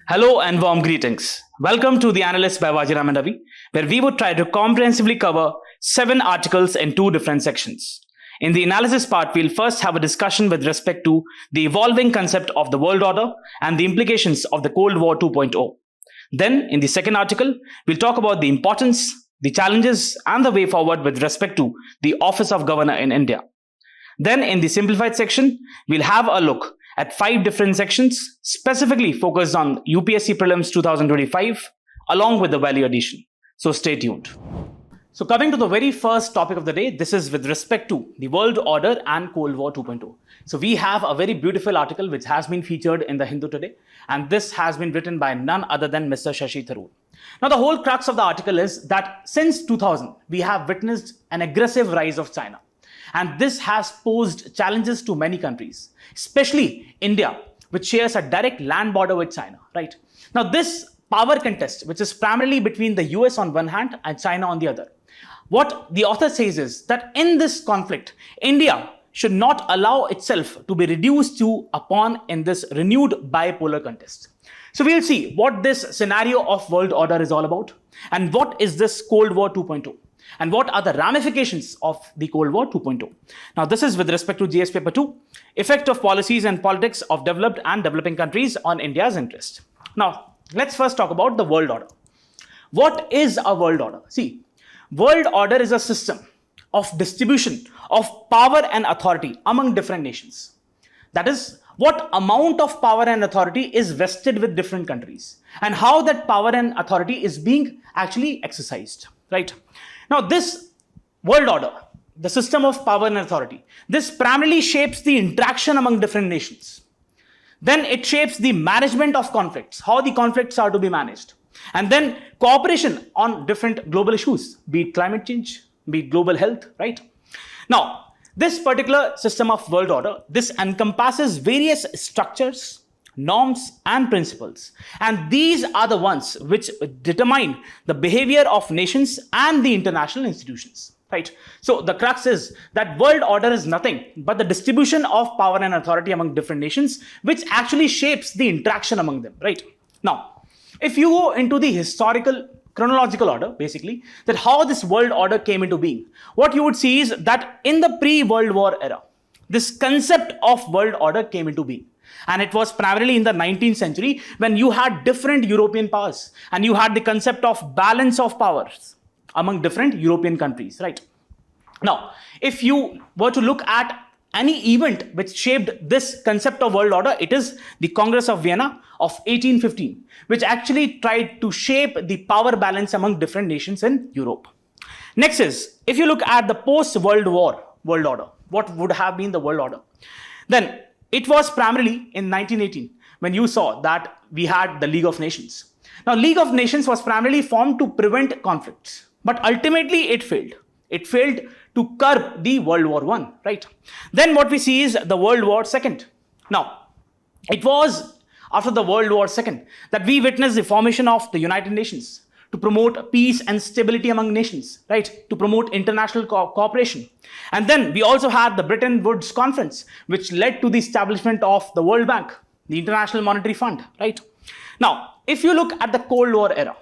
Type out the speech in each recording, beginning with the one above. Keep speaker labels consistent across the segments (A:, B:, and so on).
A: Hello and warm greetings. Welcome to the Analyst by Vajiram and Ravi, where we would try to comprehensively cover 7 articles in 2 different sections. In the analysis part, we'll first have a discussion with respect to the evolving concept of the world order and the implications of the Cold War 2.0. Then, in the second article, we'll talk about the importance, the challenges, and the way forward with respect to the Office of Governor in India. Then, in the simplified section, we'll have a look at 5 different sections specifically focused on UPSC Prelims 2025 along with the value addition. So stay tuned. So coming to the very first topic of the day, this is with respect to the world order and Cold War 2.0. So we have a very beautiful article which has been featured in the Hindu today, and this has been written by none other than Mr. Shashi Tharoor. Now the whole crux of the article is that since 2000, we have witnessed an aggressive rise of China. And this has posed challenges to many countries, especially India, which shares a direct land border with China, right? Now, this power contest, which is primarily between the US on one hand and China on the other, what the author says is that in this conflict, India should not allow itself to be reduced to a pawn in this renewed bipolar contest. So we'll see what this scenario of world order is all about and what is this Cold War 2.0. And what are the ramifications of the Cold War 2.0? Now, this is with respect to GS Paper 2, effect of policies and politics of developed and developing countries on India's interest. Now, let's first talk about the world order. What is a world order? See, world order is a system of distribution of power and authority among different nations. That is, what amount of power and authority is vested with different countries and how that power and authority is being actually exercised, right? Now, this world order, the system of power and authority, this primarily shapes the interaction among different nations. Then it shapes the management of conflicts, how the conflicts are to be managed. And then cooperation on different global issues, be it climate change, be it global health, right? Now, this particular system of world order, this encompasses various structures, norms and principles, and these are the ones which determine the behavior of nations and the international institutions, right? So the crux is that world order is nothing but the distribution of power and authority among different nations, which actually shapes the interaction among them, right? Now, if you go into the historical chronological order, basically, that how this world order came into being, what you would see is that in the pre-World War era, this concept of world order came into being. And it was primarily in the 19th century when you had different European powers and you had the concept of balance of powers among different European countries, right? Now, if you were to look at any event which shaped this concept of world order, it is the Congress of Vienna of 1815, which actually tried to shape the power balance among different nations in Europe. Next is, if you look at the post-World War world order, what would have been the world order? Then it was primarily in 1918 when you saw that we had the League of Nations. Now, League of Nations was primarily formed to prevent conflicts, but ultimately it failed. It failed to curb the World War I, right? Then what we see is the World War II. Now, it was after the World War II that we witnessed the formation of the United Nations to promote peace and stability among nations, right? To promote international cooperation. And then we also had the Bretton Woods Conference, which led to the establishment of the World Bank, the International Monetary Fund, right? Now, if you look at the Cold War era,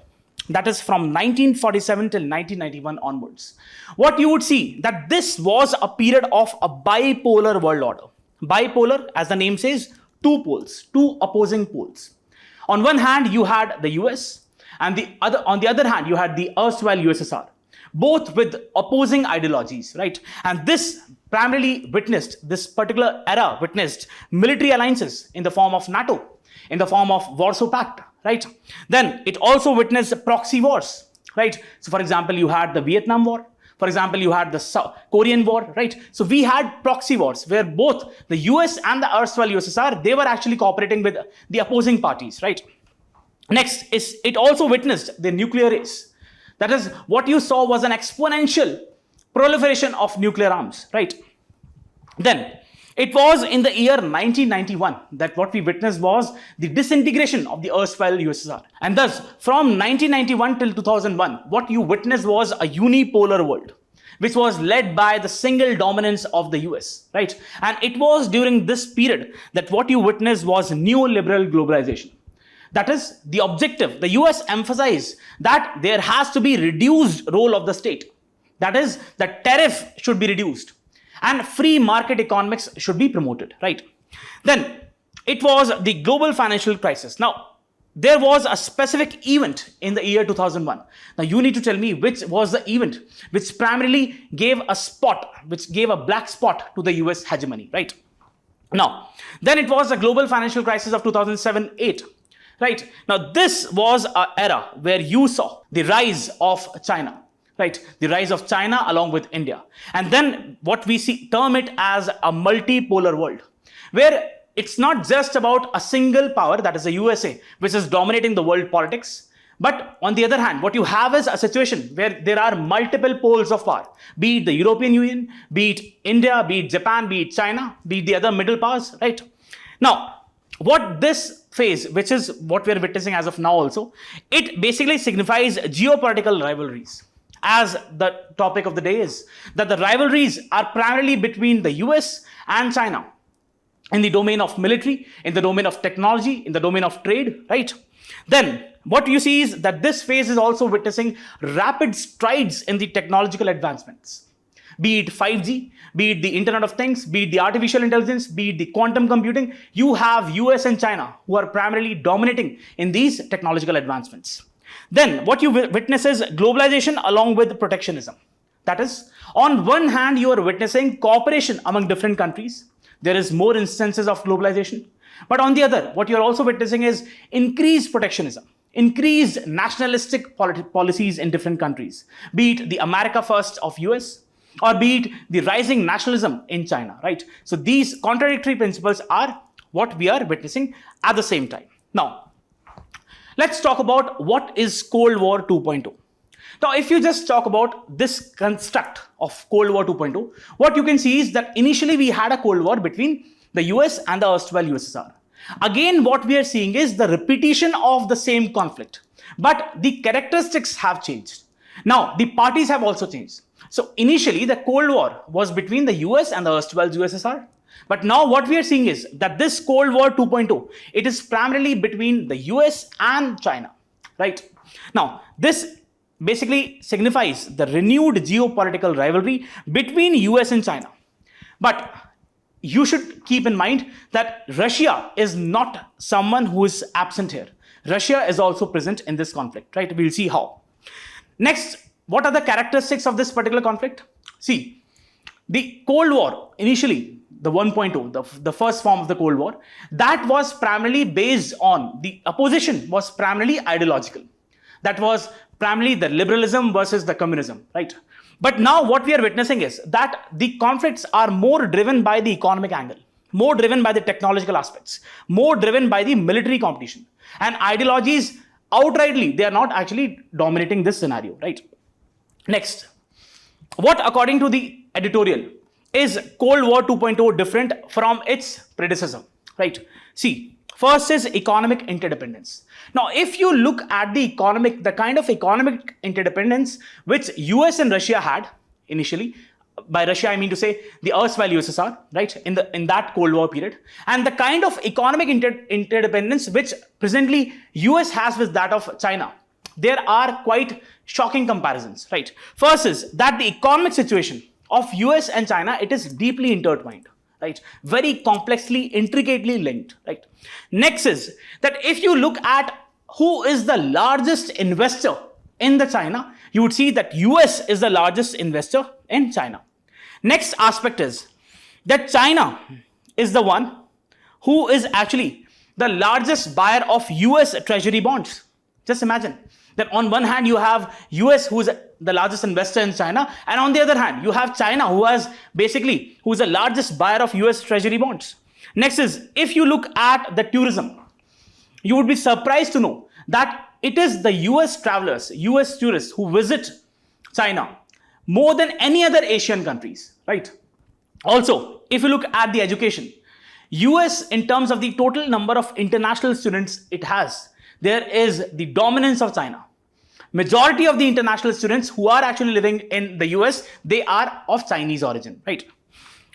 A: that is from 1947 till 1991 onwards, what you would see that this was a period of a bipolar world order. Bipolar, as the name says, 2 poles, 2 opposing poles. On one hand, you had the US, and on the other hand, you had the erstwhile USSR, both with opposing ideologies, right? And this primarily witnessed, this particular era witnessed military alliances in the form of NATO, in the form of Warsaw Pact, right? Then it also witnessed proxy wars, right? So for example, you had the Vietnam War. For example, you had the Korean War, right? So we had proxy wars where both the US and the erstwhile USSR, they were actually cooperating with the opposing parties, right? Next is it also witnessed the nuclear race. That is, what you saw was an exponential proliferation of nuclear arms, right? Then it was in the year 1991 that what we witnessed was the disintegration of the erstwhile USSR. And thus, from 1991 till 2001, what you witnessed was a unipolar world, which was led by the single dominance of the US, right? And it was during this period that what you witnessed was neoliberal globalization. That is the objective. The US emphasized that there has to be reduced role of the state. That is, the tariff should be reduced and free market economics should be promoted, right? Then it was the global financial crisis. Now, there was a specific event in the year 2001. Now, you need to tell me which was the event which primarily gave a black spot to the US hegemony, right? Now, then it was the global financial crisis of 2007-8. Right. Now, this was an era where you saw the rise of China, right? The rise of China along with India. And then what we term it as a multipolar world, where it's not just about a single power, that is the USA, which is dominating the world politics. But on the other hand, what you have is a situation where there are multiple poles of power, be it the European Union, be it India, be it Japan, be it China, be it the other middle powers, right? Now, what this phase, which is what we are witnessing as of now also, it basically signifies geopolitical rivalries. As the topic of the day is, that the rivalries are primarily between the US and China in the domain of military, in the domain of technology, in the domain of trade, right? Then what you see is that this phase is also witnessing rapid strides in the technological advancements. Be it 5G, be it the Internet of Things, be it the artificial intelligence, be it the quantum computing, you have US and China who are primarily dominating in these technological advancements. Then what you witness is globalization along with protectionism. That is, on one hand, you are witnessing cooperation among different countries. There is more instances of globalization. But on the other, what you're also witnessing is increased protectionism, increased nationalistic policies in different countries, be it the America First of US, or be it the rising nationalism in China, right? So these contradictory principles are what we are witnessing at the same time. Now, let's talk about what is Cold War 2.0. Now, if you just talk about this construct of Cold War 2.0, what you can see is that initially we had a Cold War between the US and the erstwhile USSR. Again, what we are seeing is the repetition of the same conflict, but the characteristics have changed. Now, the parties have also changed. So initially, the Cold War was between the US and the erstwhile USSR. But now what we are seeing is that this Cold War 2.0, it is primarily between the US and China, right? Now, this basically signifies the renewed geopolitical rivalry between US and China. But you should keep in mind that Russia is not someone who is absent here. Russia is also present in this conflict, right? We'll see how. Next, what are the characteristics of this particular conflict? See, the Cold War, initially, the 1.0, the first form of the Cold War, that was primarily based on, the opposition was primarily ideological. That was primarily the liberalism versus the communism, right? But now what we are witnessing is that the conflicts are more driven by the economic angle, more driven by the technological aspects, more driven by the military competition. And ideologies, outrightly, they are not actually dominating this scenario, right? Next, what according to the editorial is Cold War 2.0 different from its predecessor, right? See, first is economic interdependence. Now, if you look at the kind of economic interdependence which US and Russia had initially, by Russia I mean to say the erstwhile USSR, right, in that Cold War period, and the kind of economic interdependence which presently US has with that of China, there are quite shocking comparisons, right? First is that the economic situation of US and China, it is deeply intertwined, right? Very complexly, intricately linked, right? Next is that if you look at who is the largest investor in the China, you would see that US is the largest investor in China. Next aspect is that China is the one who is actually the largest buyer of US treasury bonds. Just imagine that on one hand you have US who is the largest investor in China, and on the other hand you have China who is the largest buyer of US treasury bonds. Next is, if you look at the tourism, you would be surprised to know that it is the US travelers, US tourists who visit China more than any other Asian countries, right? Also, if you look at the education, US in terms of the total number of international students it has, there is the dominance of China. Majority of the international students who are actually living in the US, they are of Chinese origin, right?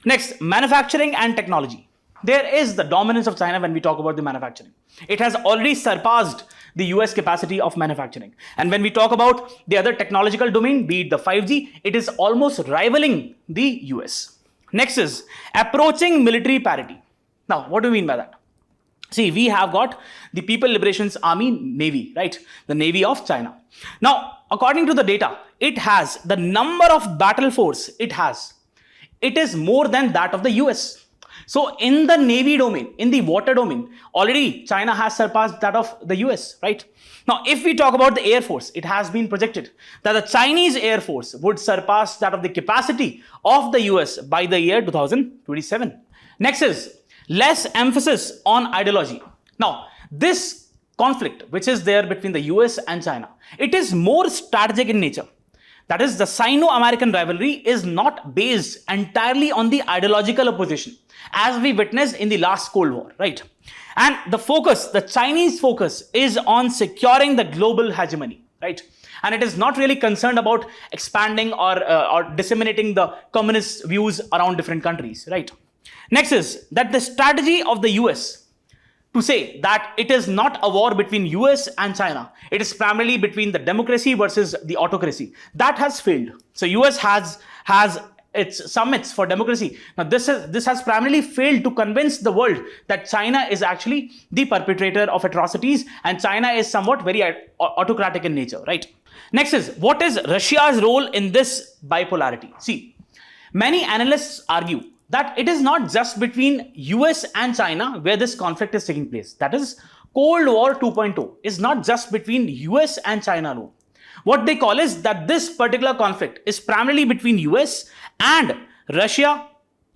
A: Next, manufacturing and technology. There is the dominance of China when we talk about the manufacturing. It has already surpassed the US capacity of manufacturing. And when we talk about the other technological domain, be it the 5G, it is almost rivaling the US. Next is approaching military parity. Now, what do we mean by that? See, we have got the People Liberations Army Navy, right? The Navy of China. Now, according to the data, it has the number of battle force it is more than that of the US. So in the Navy domain, in the water domain, already China has surpassed that of the US, right? Now, if we talk about the Air Force, it has been projected that the Chinese Air Force would surpass that of the capacity of the US by the year 2027. Next is less emphasis on ideology. Now, this conflict, which is there between the US and China, it is more strategic in nature. That is, the Sino-American rivalry is not based entirely on the ideological opposition, as we witnessed in the last Cold War, right? And the Chinese focus is on securing the global hegemony, right? And it is not really concerned about expanding or disseminating the communist views around different countries, right? Next is that the strategy of the US to say that it is not a war between US and China. It is primarily between the democracy versus the autocracy. That has failed. So US has its summits for democracy. Now this has primarily failed to convince the world that China is actually the perpetrator of atrocities and China is somewhat very autocratic in nature, right? Next is, what is Russia's role in this bipolarity? See, many analysts argue that it is not just between US and China where this conflict is taking place. That is, Cold War 2.0 is not just between US and China. No. What they call is that this particular conflict is primarily between US and Russia,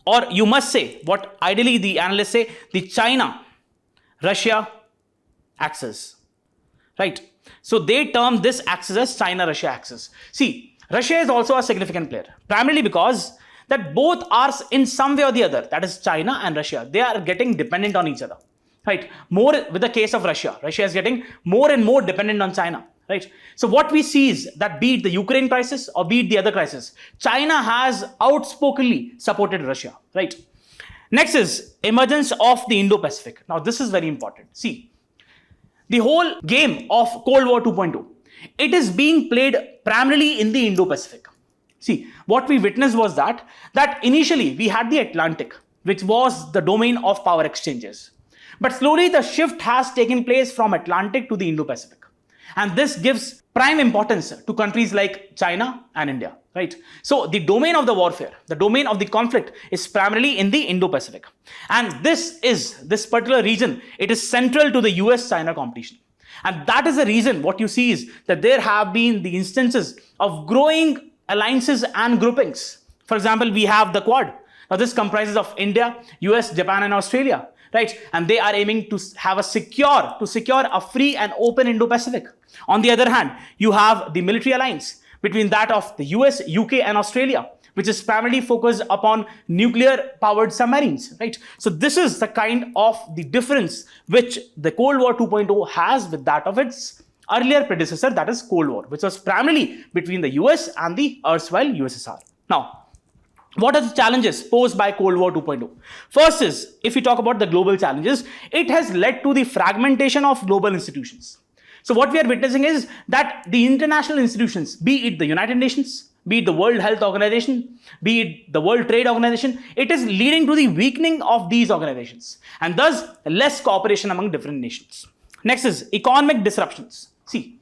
A: or you must say, what ideally the analysts say, the China-Russia axis, right? So they term this axis as China-Russia axis. See, Russia is also a significant player, primarily because that both are in some way or the other, that is China and Russia, they are getting dependent on each other, right? More with the case of Russia is getting more and more dependent on China, right? So what we see is that be it the Ukraine crisis or be it the other crisis, China has outspokenly supported Russia, right? Next is emergence of the Indo-Pacific. Now this is very important. See, the whole game of Cold War 2.0, it is being played primarily in the Indo-Pacific. See, what we witnessed was that initially we had the Atlantic, which was the domain of power exchanges. But slowly the shift has taken place from Atlantic to the Indo-Pacific. And this gives prime importance to countries like China and India, right? So the domain of the warfare, the domain of the conflict is primarily in the Indo-Pacific. And this particular region, it is central to the US-China competition. And that is the reason what you see is that there have been the instances of growing alliances and groupings. For example, we have the Quad. Now this comprises of India, US, Japan and Australia, right? And they are aiming to have secure a free and open Indo-Pacific. On the other hand, you have the military alliance between that of the US, UK and Australia, which is primarily focused upon nuclear powered submarines, right? So this is the kind of the difference which the Cold War 2.0 has with that of its earlier predecessor, that is Cold War, which was primarily between the US and the erstwhile USSR. Now, what are the challenges posed by Cold War 2.0? First is, if we talk about the global challenges, it has led to the fragmentation of global institutions. So what we are witnessing is that the international institutions, be it the United Nations, be it the World Health Organization, be it the World Trade Organization, it is leading to the weakening of these organizations and thus less cooperation among different nations. Next is economic disruptions. See,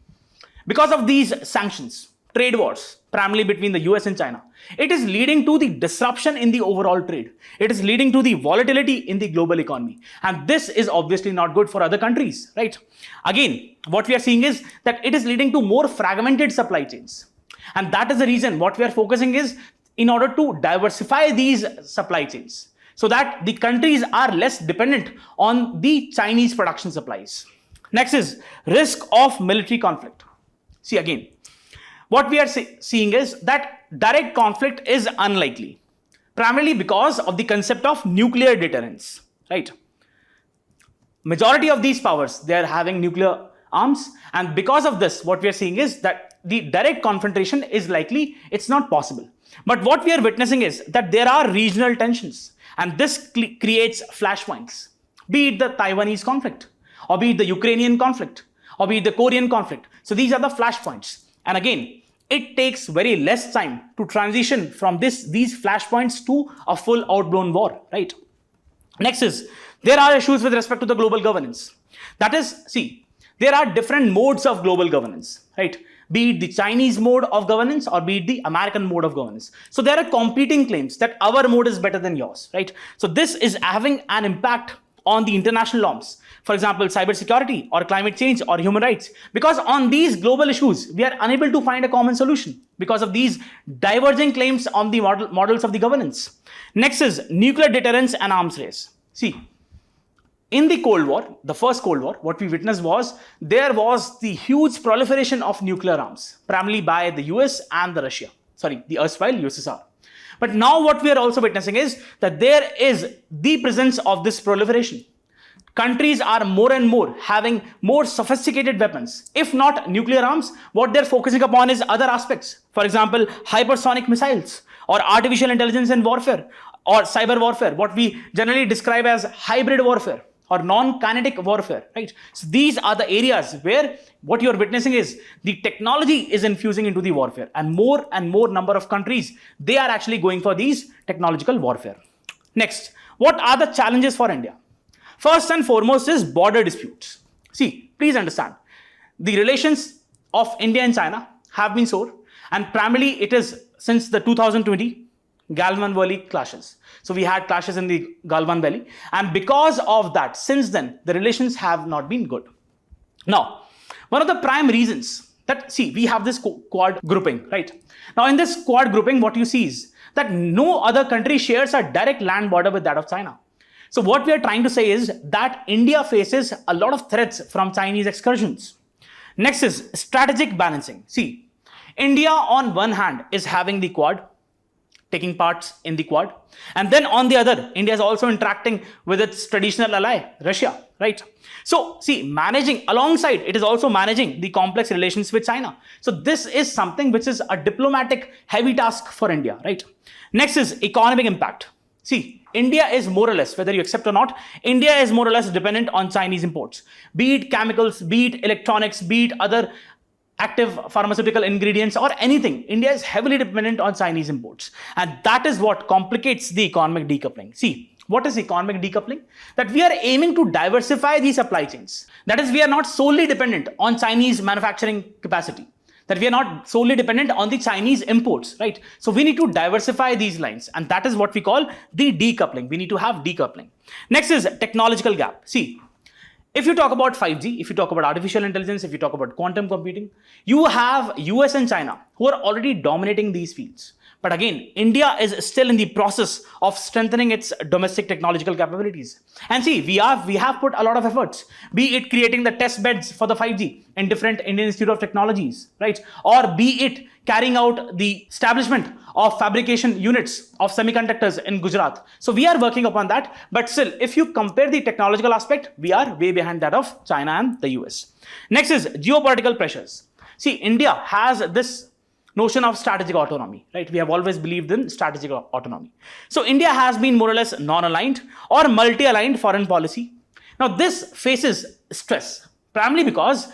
A: because of these sanctions, trade wars, primarily between the US and China, it is leading to the disruption in the overall trade. It is leading to the volatility in the global economy. And this is obviously not good for other countries, right? Again, what we are seeing is that it is leading to more fragmented supply chains. And that is the reason what we are focusing is in order to diversify these supply chains so that the countries are less dependent on the Chinese production supplies. Next is risk of military conflict. See, again, what we are seeing is that direct conflict is unlikely, primarily because of the concept of nuclear deterrence, right? Majority of these powers, they are having nuclear arms. And because of this, what we are seeing is that the direct confrontation is likely, it's not possible. But what we are witnessing is that there are regional tensions, and this creates flashpoints, be it the Taiwanese conflict, or be it the Ukrainian conflict, or be it the Korean conflict. So these are the flashpoints. And again, it takes very less time to transition from these flashpoints to a full outblown war, right? Next is, there are issues with respect to the global governance. That is, see, there are different modes of global governance, right? Be it the Chinese mode of governance or be it the American mode of governance. So there are competing claims that our mode is better than yours, right? So this is having an impact on the international norms. For example, cybersecurity or climate change or human rights. Because on these global issues, we are unable to find a common solution because of these diverging claims on the models of the governance. Next is nuclear deterrence and arms race. See, in the Cold War, the first Cold War, what we witnessed was there was the huge proliferation of nuclear arms, primarily by the US and the erstwhile USSR. But now what we are also witnessing is that there is the presence of this proliferation. Countries are more and more having more sophisticated weapons. If not nuclear arms, what they're focusing upon is other aspects. For example, hypersonic missiles or artificial intelligence in warfare or cyber warfare, what we generally describe as hybrid warfare or non-kinetic warfare, right? So these are the areas where what you're witnessing is the technology is infusing into the warfare, and more number of countries, they are actually going for these technological warfare. Next, what are the challenges for India? First and foremost is border disputes. See, please understand, the relations of India and China have been sore, and primarily it is since the 2020 Galwan Valley clashes. So we had clashes in the Galwan Valley, and because of that, since then, the relations have not been good. Now, one of the prime reasons that, see, we have this quad grouping, right? Now, in this quad grouping, what you see is that no other country shares a direct land border with that of China. So what we are trying to say is that India faces a lot of threats from Chinese excursions. Next is strategic balancing. See, India on one hand is having the quad, taking parts in the quad, and then on the other, India is also interacting with its traditional ally, Russia, right? So see, managing alongside, it is also managing the complex relations with China. So this is something which is a diplomatic heavy task for India, right? Next is economic impact. See, India is more or less, whether you accept or not, India is more or less dependent on Chinese imports, be it chemicals, be it electronics, be it other active pharmaceutical ingredients or anything. India is heavily dependent on Chinese imports, and that is what complicates the economic decoupling. See, what is economic decoupling? That we are aiming to diversify the supply chains. That is, we are not solely dependent on Chinese manufacturing capacity, that we are not solely dependent on the Chinese imports, right? So we need to diversify these lines, and that is what we call the decoupling. We need to have decoupling. Next is technological gap. See, if you talk about 5G, if you talk about artificial intelligence, if you talk about quantum computing, you have US and China who are already dominating these fields. But again, India is still in the process of strengthening its domestic technological capabilities. And see, we have put a lot of efforts, be it creating the test beds for the 5G in different Indian Institute of Technologies, right? Or be it carrying out the establishment of fabrication units of semiconductors in Gujarat. So we are working upon that. But still, if you compare the technological aspect, we are way behind that of China and the US. Next is geopolitical pressures. See, India has this notion of strategic autonomy, right? We have always believed in strategic autonomy. So India has been more or less non-aligned or multi-aligned foreign policy. Now this faces stress, primarily because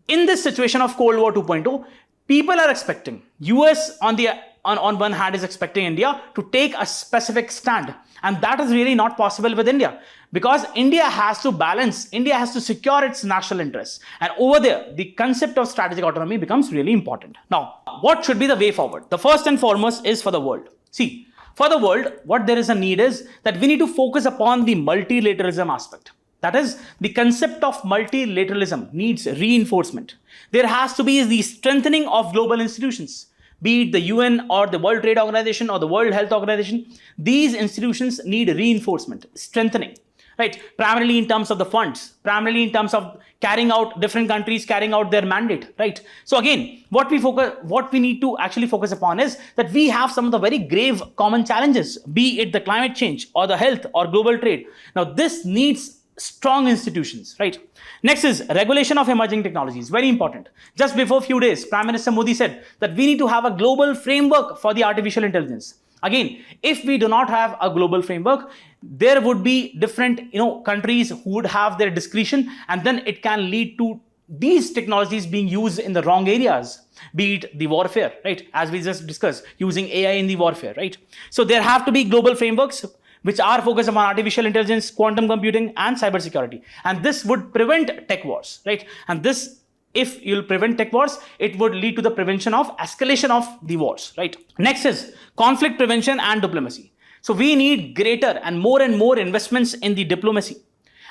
A: in this situation of Cold War 2.0, people are expecting, US on one hand is expecting India to take a specific stand. And that is really not possible with India, because India has to balance, India has to secure its national interests. And over there, the concept of strategic autonomy becomes really important. Now, what should be the way forward? The first and foremost is for the world. See, for the world, what there is a need is that we need to focus upon the multilateralism aspect. That is, the concept of multilateralism needs reinforcement. There has to be the strengthening of global institutions, be it the UN or the World Trade Organization or the World Health Organization. These institutions need reinforcement, strengthening, right? Primarily in terms of the funds, primarily in terms of carrying out different countries, carrying out their mandate, right? So again, what we need to actually focus upon is that we have some of the very grave common challenges, be it the climate change or the health or global trade. Now this needs strong institutions, right? Next is regulation of emerging technologies, very important. Just before a few days, Prime Minister Modi said that we need to have a global framework for the artificial intelligence. Again, if we do not have a global framework, there would be different countries who would have their discretion, and then it can lead to these technologies being used in the wrong areas, be it the warfare, right? As we just discussed, using AI in the warfare, right? So there have to be global frameworks which are focused upon artificial intelligence, quantum computing, and cybersecurity. And this would prevent tech wars, right? And this, if you'll prevent tech wars, it would lead to the prevention of escalation of the wars, right? Next is conflict prevention and diplomacy. So we need greater and more investments in the diplomacy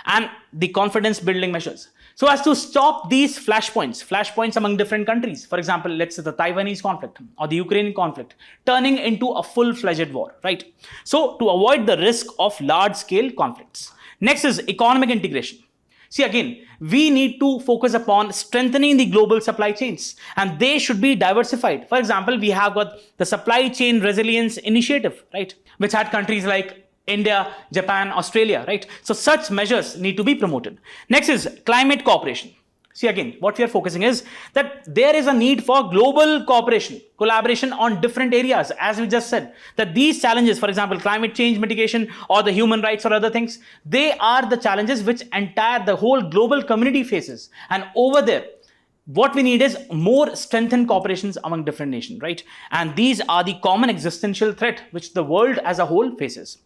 A: and the confidence building measures, so as to stop these flashpoints among different countries. For example, let's say the Taiwanese conflict or the Ukrainian conflict turning into a full-fledged war, right? So to avoid the risk of large-scale conflicts. Next is economic integration. See, again, we need to focus upon strengthening the global supply chains, and they should be diversified. For example, we have got the Supply Chain Resilience Initiative, right, which had countries like India, Japan, Australia, right? So such measures need to be promoted. Next is climate cooperation. See, again, what we are focusing is that there is a need for global cooperation, collaboration on different areas. As we just said, that these challenges, for example, climate change mitigation or the human rights or other things, they are the challenges which the whole global community faces. And over there, what we need is more strengthened cooperations among different nations, right? And these are the common existential threat which the world as a whole faces.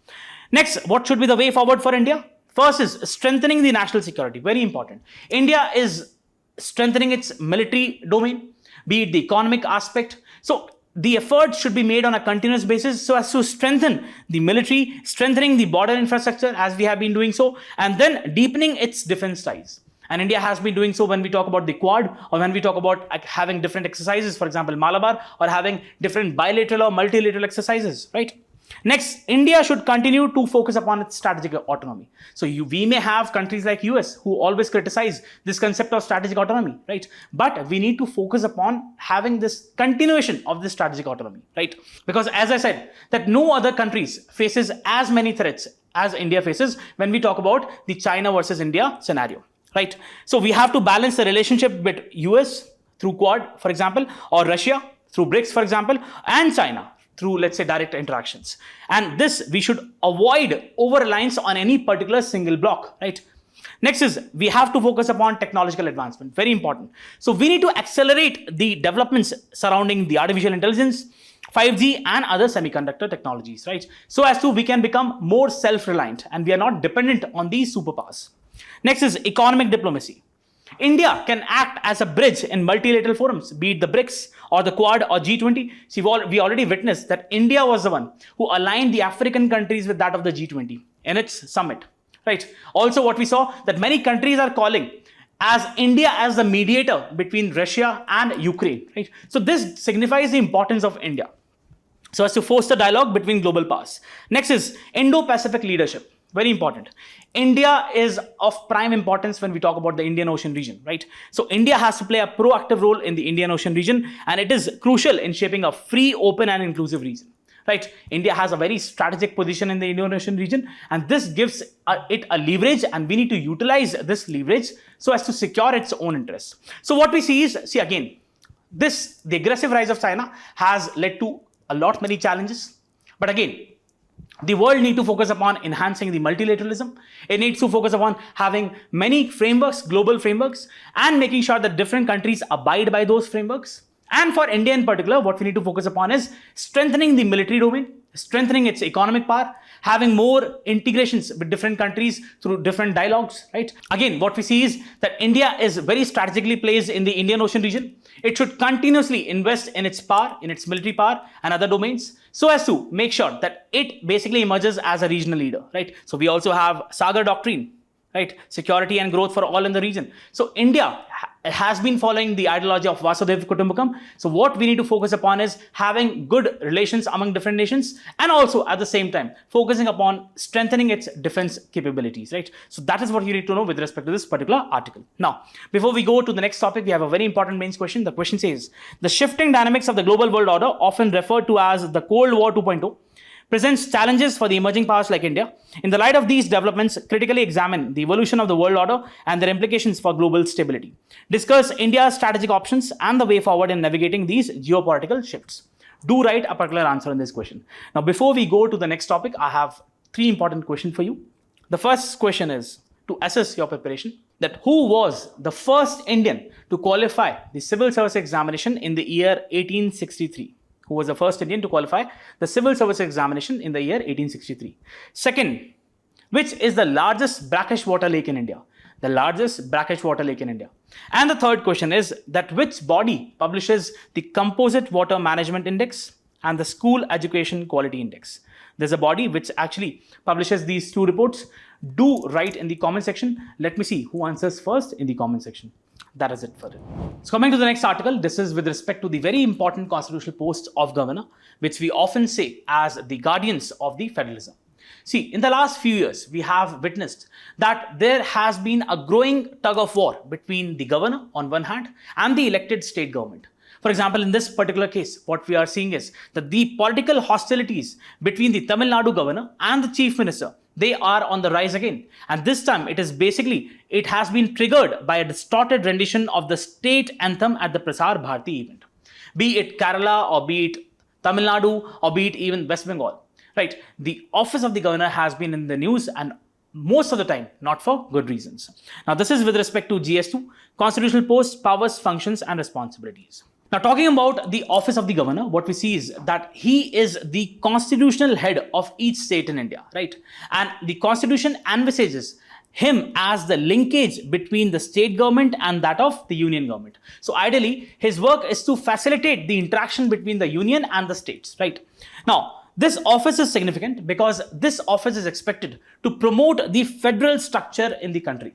A: Next, what should be the way forward for India? First is strengthening the national security, very important. India is strengthening its military domain, be it the economic aspect. So the effort should be made on a continuous basis so as to strengthen the military, strengthening the border infrastructure as we have been doing so, and then deepening its defense ties. And India has been doing so when we talk about the Quad, or when we talk about having different exercises, for example, Malabar, or having different bilateral or multilateral exercises, right? Next, India should continue to focus upon its strategic autonomy. So we may have countries like US who always criticize this concept of strategic autonomy, right? But we need to focus upon having this continuation of this strategic autonomy, right? Because as I said, that no other countries faces as many threats as India faces when we talk about the China versus India scenario, right? So we have to balance the relationship with US through Quad, for example, or Russia through BRICS, for example, and China through, let's say, direct interactions. And this, we should avoid over-reliance on any particular single block, right? Next is, we have to focus upon technological advancement, very important. So we need to accelerate the developments surrounding the artificial intelligence, 5G and other semiconductor technologies, right? So as to we can become more self-reliant and we are not dependent on these superpowers. Next is economic diplomacy. India can act as a bridge in multilateral forums, be it the BRICS or the Quad or G20. See, we already witnessed that India was the one who aligned the African countries with that of the G20 in its summit, right? Also, what we saw that many countries are calling as India as the mediator between Russia and Ukraine, right? So this signifies the importance of India, so as to foster dialogue between global powers. Next is Indo-Pacific leadership. Very important. India is of prime importance when we talk about the Indian Ocean region, right? So India has to play a proactive role in the Indian Ocean region, and it is crucial in shaping a free, open, and inclusive region, right? India has a very strategic position in the Indian Ocean region, and this gives it a leverage, and we need to utilize this leverage so as to secure its own interests. So what we see is, again, the aggressive rise of China has led to many challenges, but again, the world needs to focus upon enhancing the multilateralism. It needs to focus upon having many frameworks, global frameworks, and making sure that different countries abide by those frameworks. And for India in particular, what we need to focus upon is strengthening the military domain, strengthening its economic power, having more integrations with different countries through different dialogues, right? Again, what we see is that India is very strategically placed in the Indian Ocean region. It should continuously invest in its power, in its military power and other domains, so as to make sure that it basically emerges as a regional leader, right? So we also have Sagar Doctrine, right? Security and growth for all in the region. So India has been following the ideology of Vasudhaiva Kutumbakam. So what we need to focus upon is having good relations among different nations, and also at the same time focusing upon strengthening its defense capabilities, right? So that is what you need to know with respect to this particular article. Now, before we go to the next topic, we have a very important mains question. The question says, the shifting dynamics of the global world order, often referred to as the Cold War 2.0, presents challenges for the emerging powers like India. In the light of these developments, critically examine the evolution of the world order and their implications for global stability. Discuss India's strategic options and the way forward in navigating these geopolitical shifts. Do write a particular answer in this question. Now, before we go to the next topic, I have 3 important questions for you. The first question is to assess your preparation, that who was the first Indian to qualify the civil service examination in the year 1863? Who was the first Indian to qualify the civil service examination in the year 1863? Second, which is the largest brackish water lake in India? The largest brackish water lake in India. And the third question is that which body publishes the Composite Water Management Index and the School Education Quality Index? There's a body which actually publishes these 2 reports. Do write in the comment section. Let me see who answers first in the comment section. That is it for it. So coming to the next article, this is with respect to the very important constitutional post of governor, which we often say as the guardians of the federalism. See, in the last few years, we have witnessed that there has been a growing tug of war between the governor on one hand and the elected state government. For example, in this particular case, what we are seeing is that the political hostilities between the Tamil Nadu governor and the chief minister, they are on the rise again. And this time it has been triggered by a distorted rendition of the state anthem at the Prasar Bharati event. Be it Kerala or be it Tamil Nadu or be it even West Bengal. Right, the office of the governor has been in the news, and most of the time not for good reasons. Now, this is with respect to GS2, constitutional posts, powers, functions and responsibilities. Now, talking about the office of the governor, what we see is that he is the constitutional head of each state in India, right? And the constitution envisages him as the linkage between the state government and that of the union government. So ideally, his work is to facilitate the interaction between the union and the states, right? Now, this office is significant because this office is expected to promote the federal structure in the country,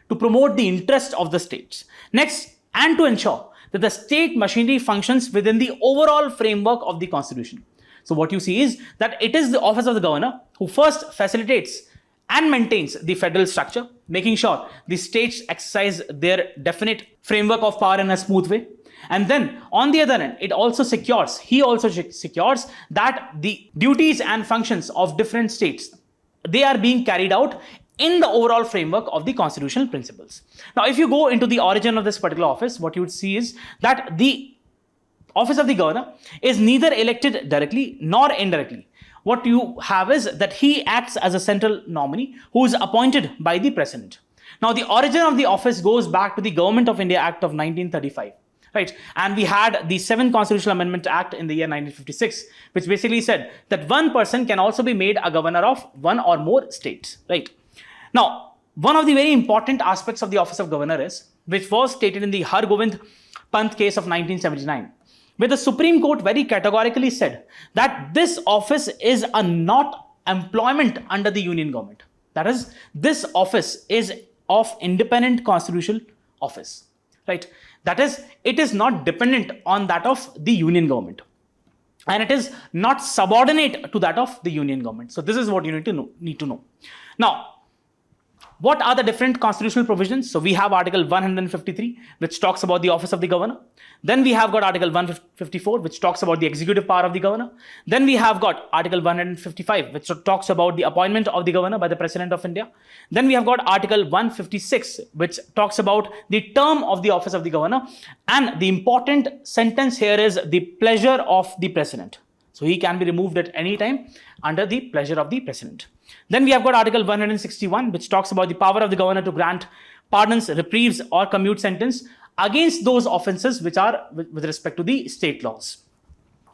A: to promote the interest of the states. Next, and to ensure that the state machinery functions within the overall framework of the constitution. So what you see is that it is the office of the governor who first facilitates and maintains the federal structure, making sure the states exercise their definite framework of power in a smooth way. And then on the other end, he also secures that the duties and functions of different states, they are being carried out in the overall framework of the constitutional principles. Now, if you go into the origin of this particular office, what you would see is that the office of the governor is neither elected directly nor indirectly. What you have is that he acts as a central nominee who is appointed by the president. Now, the origin of the office goes back to the Government of India Act of 1935. Right. And we had the 7th Constitutional Amendment Act in the year 1956, which basically said that one person can also be made a governor of one or more states. Right. Now, one of the very important aspects of the office of governor is, which was stated in the Har Govind Pant case of 1979, where the Supreme Court very categorically said that this office is a not employment under the union government. That is, this office is of independent constitutional office. Right. That is, it is not dependent on that of the union government, and it is not subordinate to that of the union government. So this is what you need to know. Now, what are the different constitutional provisions? So we have Article 153, which talks about the office of the governor. Then we have got Article 154, which talks about the executive power of the governor. Then we have got Article 155, which talks about the appointment of the governor by the President of India. Then we have got Article 156, which talks about the term of the office of the governor. And the important sentence here is the pleasure of the President. So he can be removed at any time under the pleasure of the President. Then we have got Article 161, which talks about the power of the governor to grant pardons, reprieves or commute sentence against those offences which are with respect to the state laws.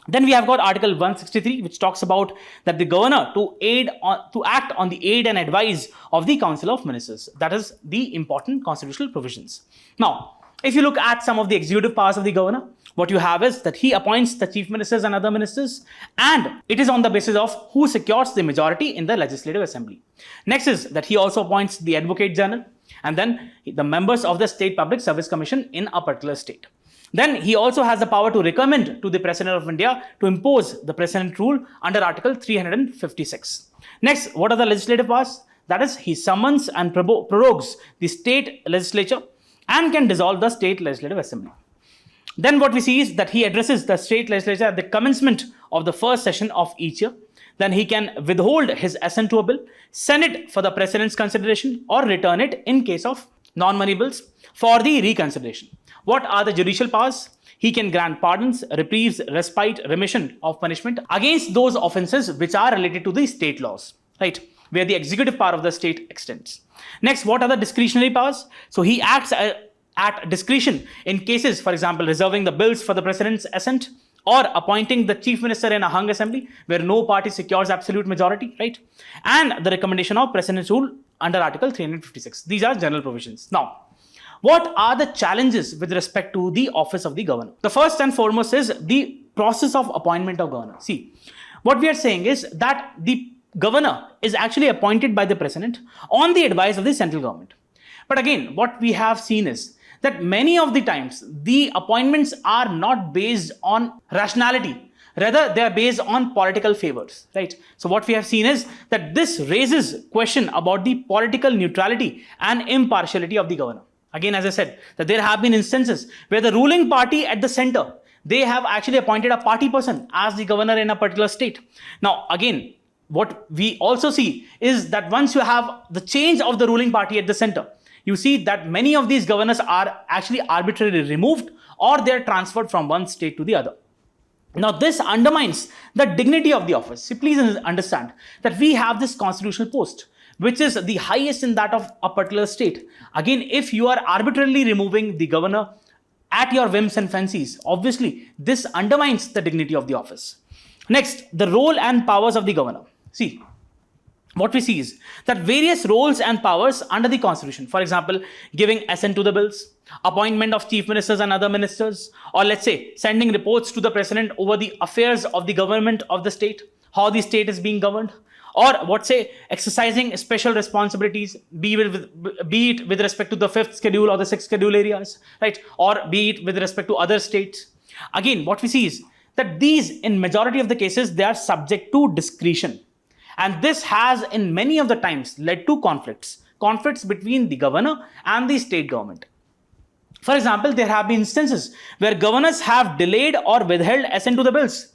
A: Then we have got Article 163, which talks about that the governor to act on the aid and advice of the Council of Ministers. That is the important constitutional provisions. Now, if you look at some of the executive powers of the governor, what you have is that he appoints the chief ministers and other ministers, and it is on the basis of who secures the majority in the legislative assembly. Next is that he also appoints the advocate general and then the members of the State Public Service Commission in a particular state. Then he also has the power to recommend to the President of India to impose the President rule under Article 356. Next, what are the legislative powers? That is, he summons and prorogues the state legislature and can dissolve the state legislative assembly. Then what we see is that he addresses the state legislature at the commencement of the first session of each year. then he can withhold his assent to a bill, send it for the president's consideration, or return it in case of non-money bills for the reconsideration. What are the judicial powers? He can grant pardons, reprieves, respite, remission of punishment against those offences which are related to the state laws, right? Where the executive power of the state extends. Next, what are the discretionary powers? So he acts at discretion in cases, for example, reserving the bills for the president's assent, or appointing the chief minister in a hung assembly where no party secures absolute majority, right? And the recommendation of president's rule under Article 356. These are general provisions. Now, what are the challenges with respect to the office of the governor? The first and foremost is the process of appointment of governor. See, what we are saying is that the governor is actually appointed by the president on the advice of the central government. But again, what we have seen is that many of the times the appointments are not based on rationality. Rather, they are based on political favors, right? So what we have seen is that this raises question about the political neutrality and impartiality of the governor. Again, as I said, that there have been instances where the ruling party at the center, they have actually appointed a party person as the governor in a particular state. Now, again, what we also see is that once you have the change of the ruling party at the center, you see that many of these governors are actually arbitrarily removed or they're transferred from one state to the other. Now, this undermines the dignity of the office. See, please understand that we have this constitutional post, which is the highest in that of a particular state. Again, if you are arbitrarily removing the governor at your whims and fancies, obviously, this undermines the dignity of the office. Next, the role and powers of the governor. See, what we see is that various roles and powers under the constitution, for example, giving assent to the bills, appointment of chief ministers and other ministers, or let's say sending reports to the president over the affairs of the government of the state, how the state is being governed, or what say exercising special responsibilities, be it with respect to the 5th schedule or the 6th schedule areas, right, or be it with respect to other states. Again, what we see is that these, in majority of the cases, they are subject to discretion. And this has in many of the times led to conflicts between the governor and the state government. For example, there have been instances where governors have delayed or withheld assent to the bills.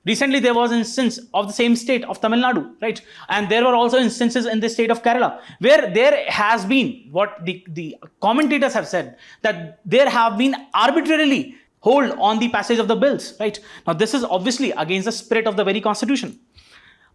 A: Recently, there was an instance of the same state of Tamil Nadu, right? And there were also instances in the state of Kerala where there has been what the commentators have said, that there have been arbitrarily hold on the passage of the bills, right? Now, this is obviously against the spirit of the very constitution.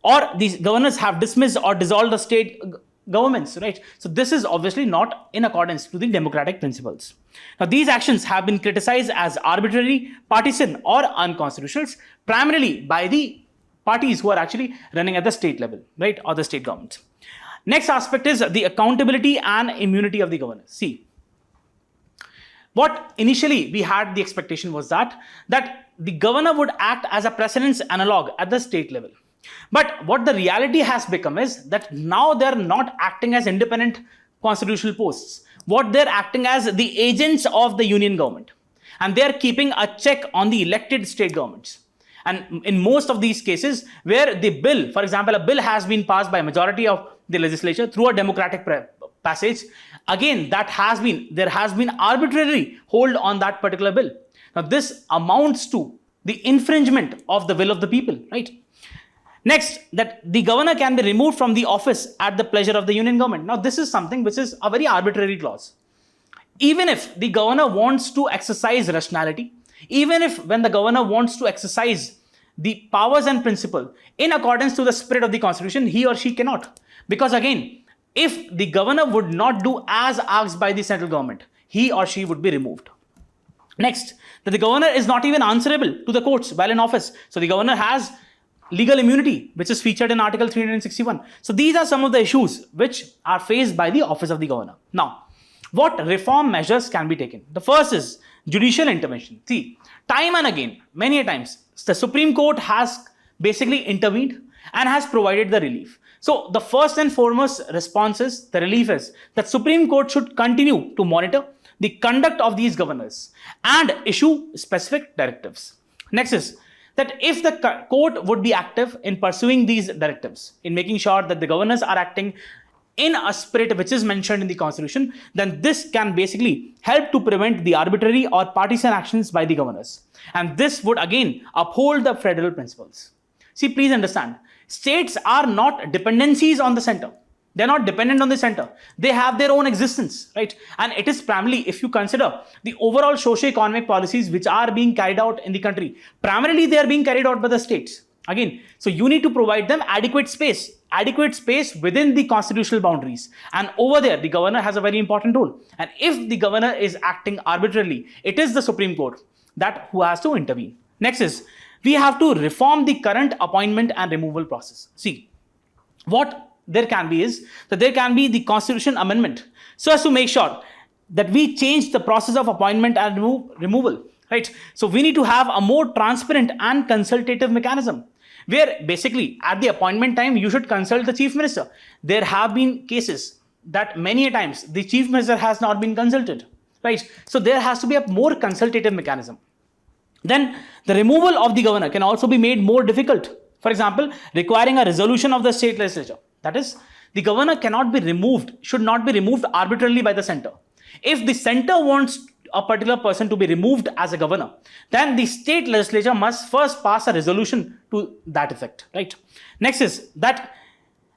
A: Or these governors have dismissed or dissolved the state governments, right? So this is obviously not in accordance to the democratic principles. Now, these actions have been criticized as arbitrary, partisan, or unconstitutional, primarily by the parties who are actually running at the state level, right, or the state government. Next aspect is the accountability and immunity of the governors. See, what initially we had the expectation was that the governor would act as a precedence analog at the state level. But what the reality has become is that now they're not acting as independent constitutional posts. What they're acting as the agents of the union government. And they're keeping a check on the elected state governments. And in most of these cases where the bill, for example, a bill has been passed by a majority of the legislature through a democratic passage, again, there has been arbitrary hold on that particular bill. Now, this amounts to the infringement of the will of the people, right? Next, that the governor can be removed from the office at the pleasure of the union government. Now, this is something which is a very arbitrary clause. Even if the governor wants to exercise rationality, even if when the governor wants to exercise the powers and principle in accordance to the spirit of the constitution, he or she cannot. Because again, if the governor would not do as asked by the central government, he or she would be removed. Next, that the governor is not even answerable to the courts while in office. So the governor has legal immunity, which is featured in Article 361. So these are some of the issues which are faced by the office of the governor. Now, what reform measures can be taken? The first is judicial intervention. See, time and again, many a times, the Supreme Court has basically intervened and has provided the relief. So the first and foremost response is, the relief is that Supreme Court should continue to monitor the conduct of these governors and issue specific directives. Next is that if the court would be active in pursuing these directives, in making sure that the governors are acting in a spirit which is mentioned in the constitution, then this can basically help to prevent the arbitrary or partisan actions by the governors. And this would again uphold the federal principles. See, please understand, States are not dependencies on the center. They're not dependent on the center. They have their own existence, right? And it is primarily, if you consider the overall socio-economic policies which are being carried out in the country, primarily they are being carried out by the states. Again, so you need to provide them adequate space within the constitutional boundaries. And over there, the governor has a very important role. And if the governor is acting arbitrarily, it is the Supreme Court that who has to intervene. Next is, we have to reform the current appointment and removal process. See, what there can be is that there can be the constitution amendment so as to make sure that we change the process of appointment and removal, right? So we need to have a more transparent and consultative mechanism where basically at the appointment time you should consult the chief minister. There have been cases that many a times the chief minister has not been consulted, right? So there has to be a more consultative mechanism. Then the removal of the governor can also be made more difficult. For example, requiring a resolution of the state legislature. That is, the governor cannot be removed, should not be removed arbitrarily by the center. If the center wants a particular person to be removed as a governor, then the state legislature must first pass a resolution to that effect, right? Next is that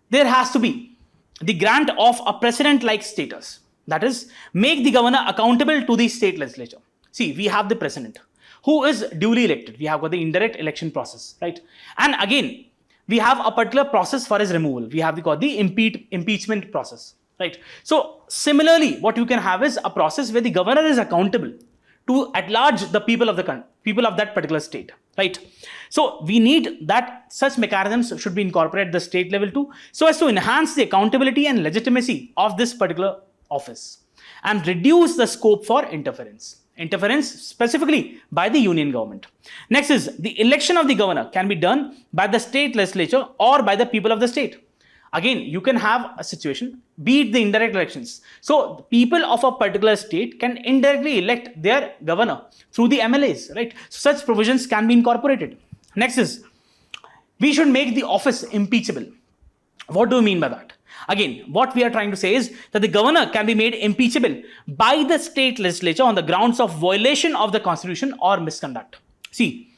A: there has to be the grant of a president-like status. That is, make the governor accountable to the state legislature. See, we have the president who is duly elected. We have got the indirect election process, right? And again, we have a particular process for his removal. We have the impeachment process, right? So similarly, what you can have is a process where the governor is accountable to at large the people of the country, people of that particular state, right? So we need that such mechanisms should be incorporated at the state level too, so as to enhance the accountability and legitimacy of this particular office and reduce the scope for interference specifically by the union government. Next is the election of the governor can be done by the state legislature or by the people of the state. Again, you can have a situation, be it the indirect elections. So the people of a particular state can indirectly elect their governor through the MLAs, right? So such provisions can be incorporated. Next is, we should make the office impeachable. What do we mean by that? Again, what we are trying to say is that the governor can be made impeachable by the state legislature on the grounds of violation of the constitution or misconduct. See,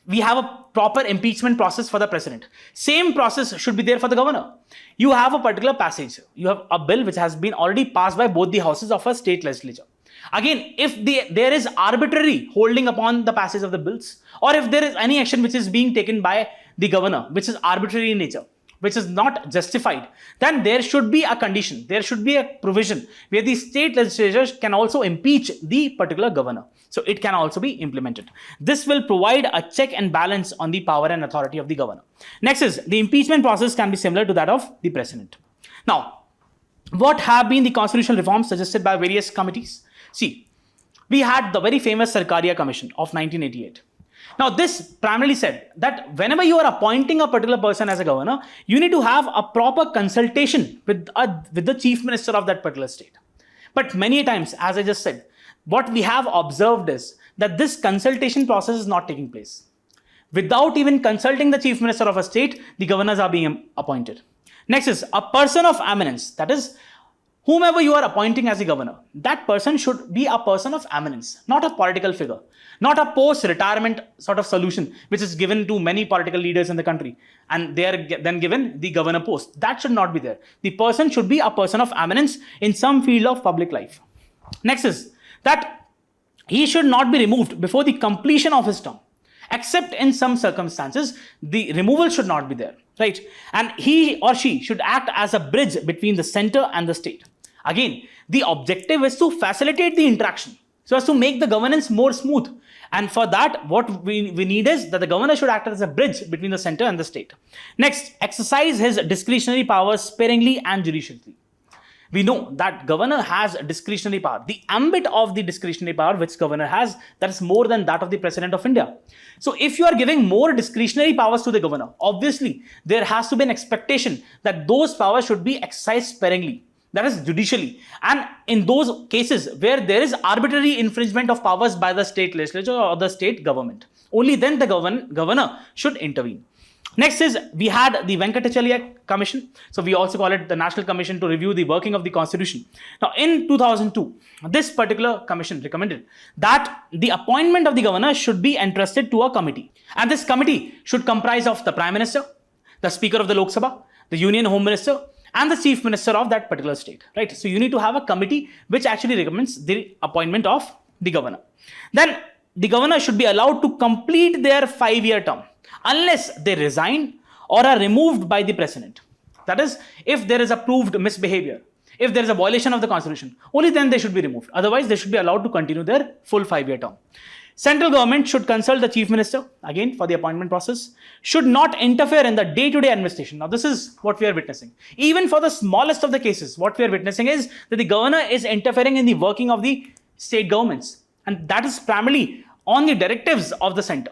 A: we have a proper impeachment process for the president. Same process should be there for the governor. You have a particular passage. You have a bill which has been already passed by both the houses of a state legislature. Again, if there is arbitrary holding upon the passage of the bills, or if there is any action which is being taken by the governor, which is arbitrary in nature, which is not justified, then there should be a condition, there should be a provision where the state legislatures can also impeach the particular governor. So it can also be implemented. This will provide a check and balance on the power and authority of the governor. Next is, the impeachment process can be similar to that of the president. Now, what have been the constitutional reforms suggested by various committees? See, we had the very famous Sarkaria Commission of 1988. Now, this primarily said that whenever you are appointing a particular person as a governor, you need to have a proper consultation with the chief minister of that particular state. But many times, as I just said, what we have observed is that this consultation process is not taking place. Without even consulting the chief minister of a state, the governors are being appointed. Next is a person of eminence. That is, whomever you are appointing as a governor, that person should be a person of eminence, not a political figure, not a post-retirement sort of solution, which is given to many political leaders in the country, and they are then given the governor post. That should not be there. The person should be a person of eminence in some field of public life. Next is that he should not be removed before the completion of his term. Except in some circumstances, the removal should not be there, right? And he or she should act as a bridge between the center and the state. Again, the objective is to facilitate the interaction so as to make the governance more smooth. And for that, what we need is that the governor should act as a bridge between the center and the state. Next, exercise his discretionary powers sparingly and judiciously. We know that governor has discretionary power. The ambit of the discretionary power which governor has, that is more than that of the president of India. So if you are giving more discretionary powers to the governor, obviously there has to be an expectation that those powers should be exercised sparingly, that is judicially. And in those cases where there is arbitrary infringement of powers by the state legislature or the state government, only then the governor should intervene. Next is, we had the Venkatacharya Commission. So we also call it the National Commission to review the working of the Constitution. Now in 2002, this particular commission recommended that the appointment of the governor should be entrusted to a committee. And this committee should comprise of the Prime Minister, the Speaker of the Lok Sabha, the Union Home Minister, and the Chief Minister of that particular state, right? So you need to have a committee which actually recommends the appointment of the governor. Then the governor should be allowed to complete their 5-year term unless they resign or are removed by the president. That is, if there is a proved misbehavior, if there is a violation of the constitution, only then they should be removed. Otherwise, they should be allowed to continue their full 5-year term. Central government should consult the chief minister, again for the appointment process, should not interfere in the day-to-day administration. Now, this is what we are witnessing. Even for the smallest of the cases, what we are witnessing is that the governor is interfering in the working of the state governments. And that is primarily on the directives of the center.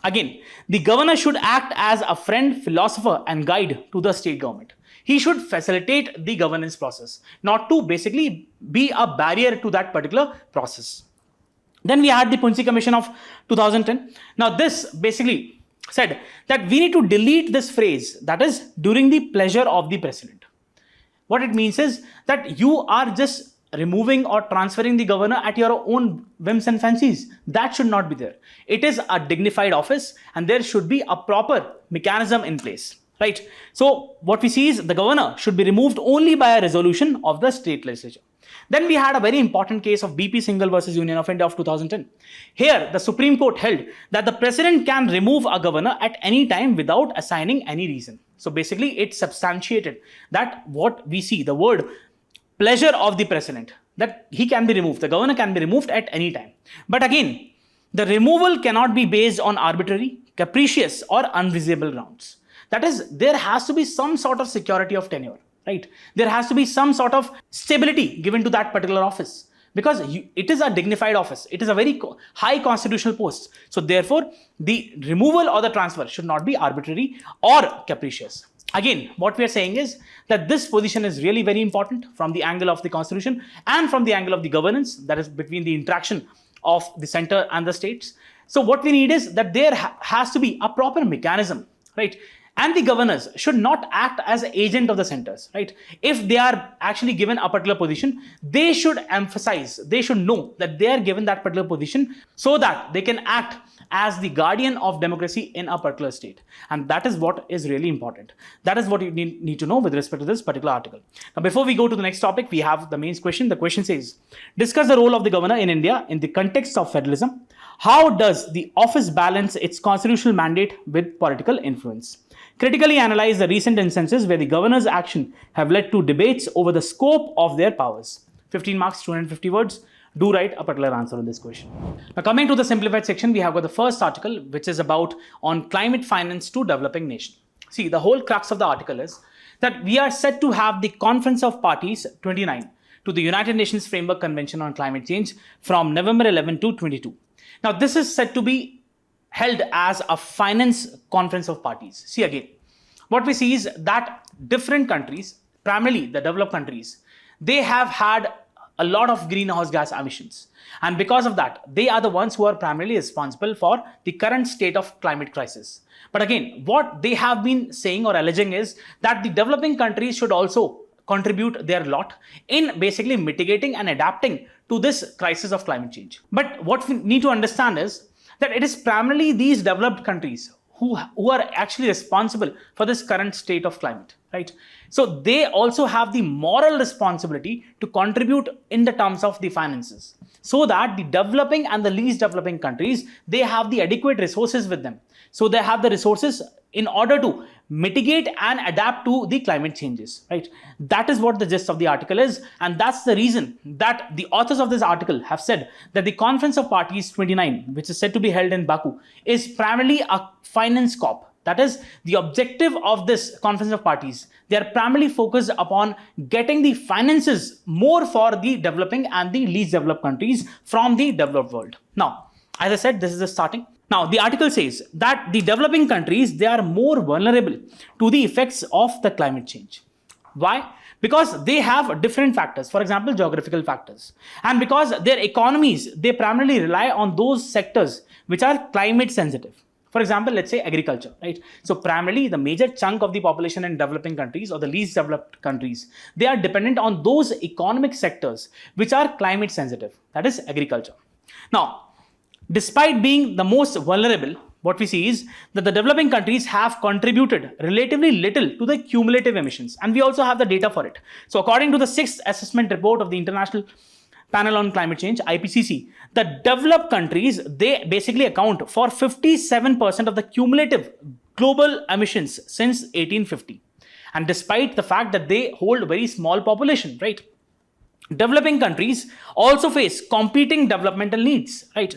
A: Again, the governor should act as a friend, philosopher, and guide to the state government. He should facilitate the governance process, not to basically be a barrier to that particular process. Then we had the Punsi Commission of 2010. Now, this basically said that we need to delete this phrase, that is, during the pleasure of the president. What it means is that you are just removing or transferring the governor at your own whims and fancies. That should not be there. It is a dignified office and there should be a proper mechanism in place, right? So what we see is the governor should be removed only by a resolution of the state legislature. Then we had a very important case of BP Singhal versus Union of India of 2010. Here, the Supreme Court held that the president can remove a governor at any time without assigning any reason. So basically, it substantiated that what we see, the word pleasure of the president, that he can be removed, the governor can be removed at any time. But again, the removal cannot be based on arbitrary, capricious or unreasonable grounds. That is, there has to be some sort of security of tenure. Right? There has to be some sort of stability given to that particular office because it is a dignified office. It is a very high constitutional post. So therefore, the removal or the transfer should not be arbitrary or capricious. Again, what we are saying is that this position is really very important from the angle of the constitution and from the angle of the governance, that is between the interaction of the center and the states. So what we need is that there has to be a proper mechanism, right? And the governors should not act as agent of the centers, right? If they are actually given a particular position, they should emphasize, they should know that they are given that particular position so that they can act as the guardian of democracy in a particular state. And that is what is really important. That is what you need to know with respect to this particular article. Now, before we go to the next topic, we have the main question. The question says, discuss the role of the governor in India in the context of federalism. How does the office balance its constitutional mandate with political influence? Critically analyze the recent instances where the governor's action have led to debates over the scope of their powers. 15 marks, 250 words. Do write a particular answer on this question. Now, coming to the simplified section, we have got the first article, which is about on climate finance to developing nation. See, the whole crux of the article is that we are set to have the Conference of Parties 29 to the United Nations Framework Convention on Climate Change from November 11 to 22. Now, this is said to be held as a finance conference of parties. See, again, what we see is that different countries, primarily the developed countries, they have had a lot of greenhouse gas emissions. And because of that, they are the ones who are primarily responsible for the current state of climate crisis. But again, what they have been saying or alleging is that the developing countries should also contribute their lot in basically mitigating and adapting to this crisis of climate change. But what we need to understand is that it is primarily these developed countries who are actually responsible for this current state of climate, right? So they also have the moral responsibility to contribute in the terms of the finances so that the developing and the least developing countries, they have the adequate resources with them. So they have the resources in order to mitigate and adapt to the climate changes, right? That is what the gist of the article is. And that's the reason that the authors of this article have said that the Conference of Parties 29, which is said to be held in Baku, is primarily a finance COP. That is the objective of this Conference of Parties. They are primarily focused upon getting the finances more for the developing and the least developed countries from the developed world. Now, as I said, this is the starting. Now, the article says that the developing countries, they are more vulnerable to the effects of the climate change. Why? Because they have different factors, for example, geographical factors. And because their economies, they primarily rely on those sectors which are climate sensitive. For example, let's say agriculture, right? So primarily the major chunk of the population in developing countries or the least developed countries, they are dependent on those economic sectors which are climate sensitive, that is agriculture. Now, despite being the most vulnerable, what we see is that the developing countries have contributed relatively little to the cumulative emissions, and we also have the data for it. So according to the 6th assessment report of the International Panel on Climate Change, IPCC, the developed countries, they basically account for 57% of the cumulative global emissions since 1850. And despite the fact that they hold a very small population, right? Developing countries also face competing developmental needs, right?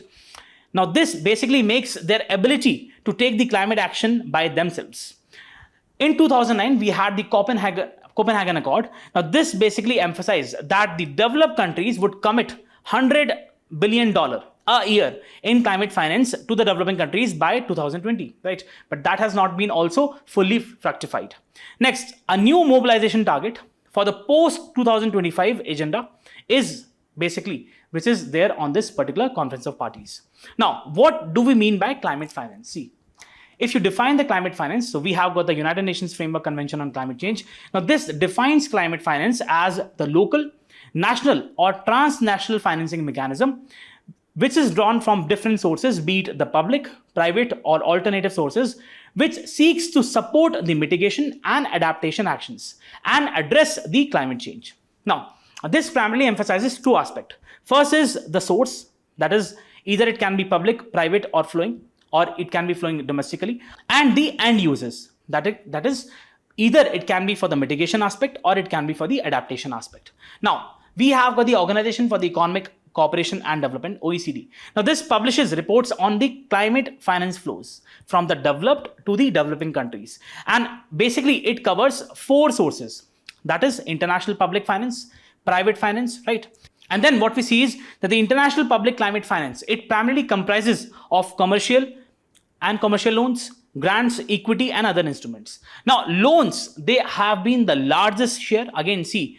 A: Now, this basically makes their ability to take the climate action by themselves. In 2009, we had the Copenhagen Accord. Now, this basically emphasized that the developed countries would commit $100 billion a year in climate finance to the developing countries by 2020, right? But that has not been also fully fructified. Next, a new mobilization target for the post-2025 agenda is basically, which is there on this particular Conference of Parties. Now, what do we mean by climate finance? See, if you define the climate finance, so we have got the United Nations Framework Convention on Climate Change. Now, this defines climate finance as the local, national, or transnational financing mechanism which is drawn from different sources, be it the public, private, or alternative sources, which seeks to support the mitigation and adaptation actions and address the climate change. Now, this primarily emphasizes two aspects. First is the source, that is, either it can be public, private, or flowing, or it can be flowing domestically, and the end users, that is, either it can be for the mitigation aspect or it can be for the adaptation aspect. Now, we have got the Organization for the Economic Cooperation and Development, OECD. Now, this publishes reports on the climate finance flows from the developed to the developing countries. And basically, it covers four sources. That is international public finance, private finance, right? And then what we see is that the international public climate finance, it primarily comprises of commercial loans, grants, equity, and other instruments. Now, loans, they have been the largest share. Again, see,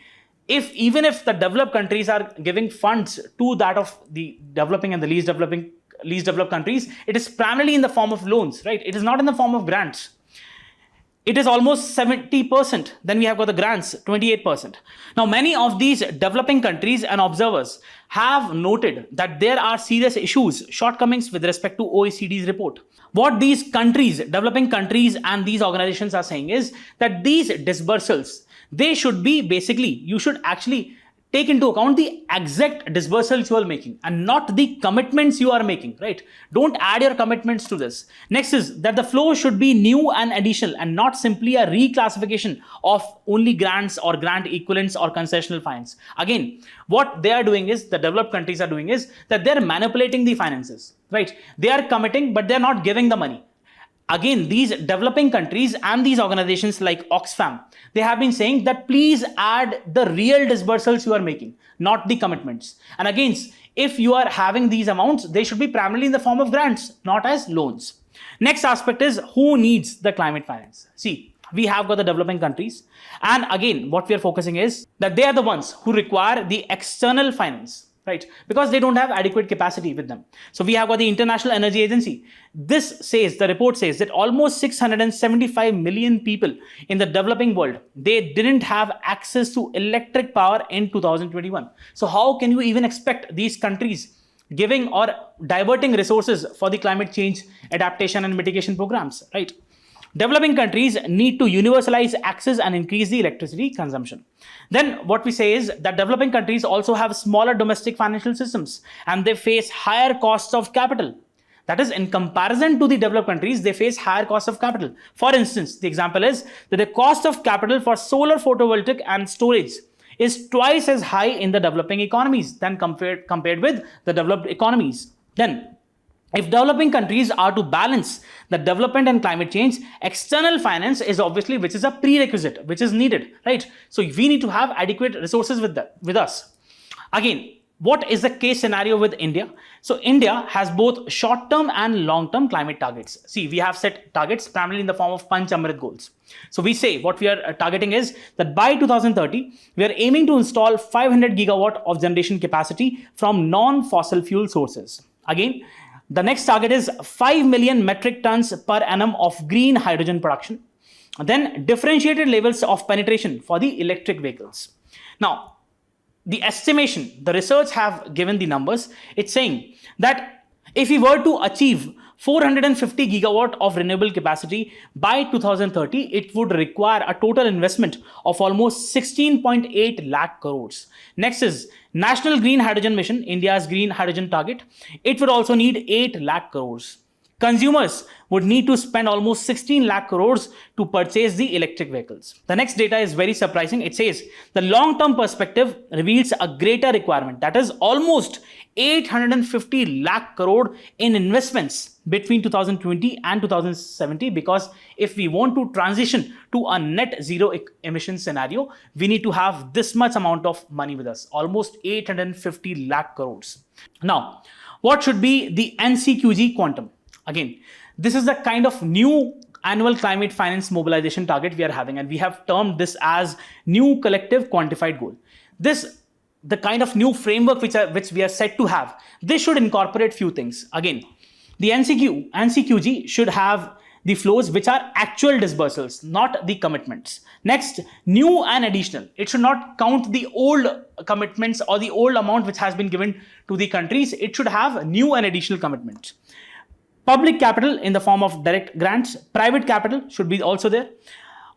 A: even if the developed countries are giving funds to that of the developing and the least developed countries, it is primarily in the form of loans, right? It is not in the form of grants. It is almost 70%. Then we have got the grants, 28%. Now, many of these developing countries and observers have noted that there are serious issues, shortcomings with respect to OECD's report. What these countries, developing countries and these organizations are saying is that these disbursals, they should be basically, you should actually take into account the exact disbursals you are making and not the commitments you are making, right? Don't add your commitments to this. Next is that the flow should be new and additional and not simply a reclassification of only grants or grant equivalents or concessional finance. Again, what they are doing is, the developed countries are doing is that they're manipulating the finances, right? They are committing, but they're not giving the money. Again, these developing countries and these organizations like Oxfam, they have been saying that please add the real disbursals you are making, not the commitments. And again, if you are having these amounts, they should be primarily in the form of grants, not as loans. Next aspect is who needs the climate finance. See, we have got the developing countries. And again, what we are focusing is that they are the ones who require the external finance, right? Because they don't have adequate capacity with them. So we have got the International Energy Agency. This says, the report says that almost 675 million people in the developing world, they didn't have access to electric power in 2021. So how can you even expect these countries giving or diverting resources for the climate change adaptation and mitigation programs, right? Developing countries need to universalize access and increase the electricity consumption. Then what we say is that developing countries also have smaller domestic financial systems and they face higher costs of capital. That is, in comparison to the developed countries, they face higher costs of capital. For instance, the example is that the cost of capital for solar photovoltaic and storage is twice as high in the developing economies than compared with the developed economies. Then, if developing countries are to balance the development and climate change, external finance is obviously, which is a prerequisite, which is needed, right? So we need to have adequate resources with us. Again, what is the case scenario with India? So India has both short-term and long-term climate targets. See, we have set targets primarily in the form of Panch Amrit goals. So we say what we are targeting is that by 2030, we are aiming to install 500 gigawatt of generation capacity from non-fossil fuel sources. Again, the next target is 5 million metric tons per annum of green hydrogen production. Then differentiated levels of penetration for the electric vehicles. Now, the estimation, the research have given the numbers. It's saying that if we were to achieve 450 gigawatt of renewable capacity by 2030, it would require a total investment of almost 16.8 lakh crores. Next is National Green Hydrogen Mission, India's green hydrogen target. It would also need 8 lakh crores. Consumers would need to spend almost 16 lakh crores to purchase the electric vehicles. The next data is very surprising. It says the long-term perspective reveals a greater requirement, that is almost 850 lakh crore in investments between 2020 and 2070, because if we want to transition to a net zero emission scenario, we need to have this much amount of money with us, almost 850 lakh crores. Now, what should be the NCQG quantum? Again, this is the kind of new annual climate finance mobilization target we are having, and we have termed this as new collective quantified goal. This, the kind of new framework which we are set to have, this should incorporate few things. Again, the NCQG should have the flows which are actual disbursals, not the commitments. Next, new and additional. It should not count the old commitments or the old amount which has been given to the countries. It should have new and additional commitments. Public capital in the form of direct grants, private capital should be also there.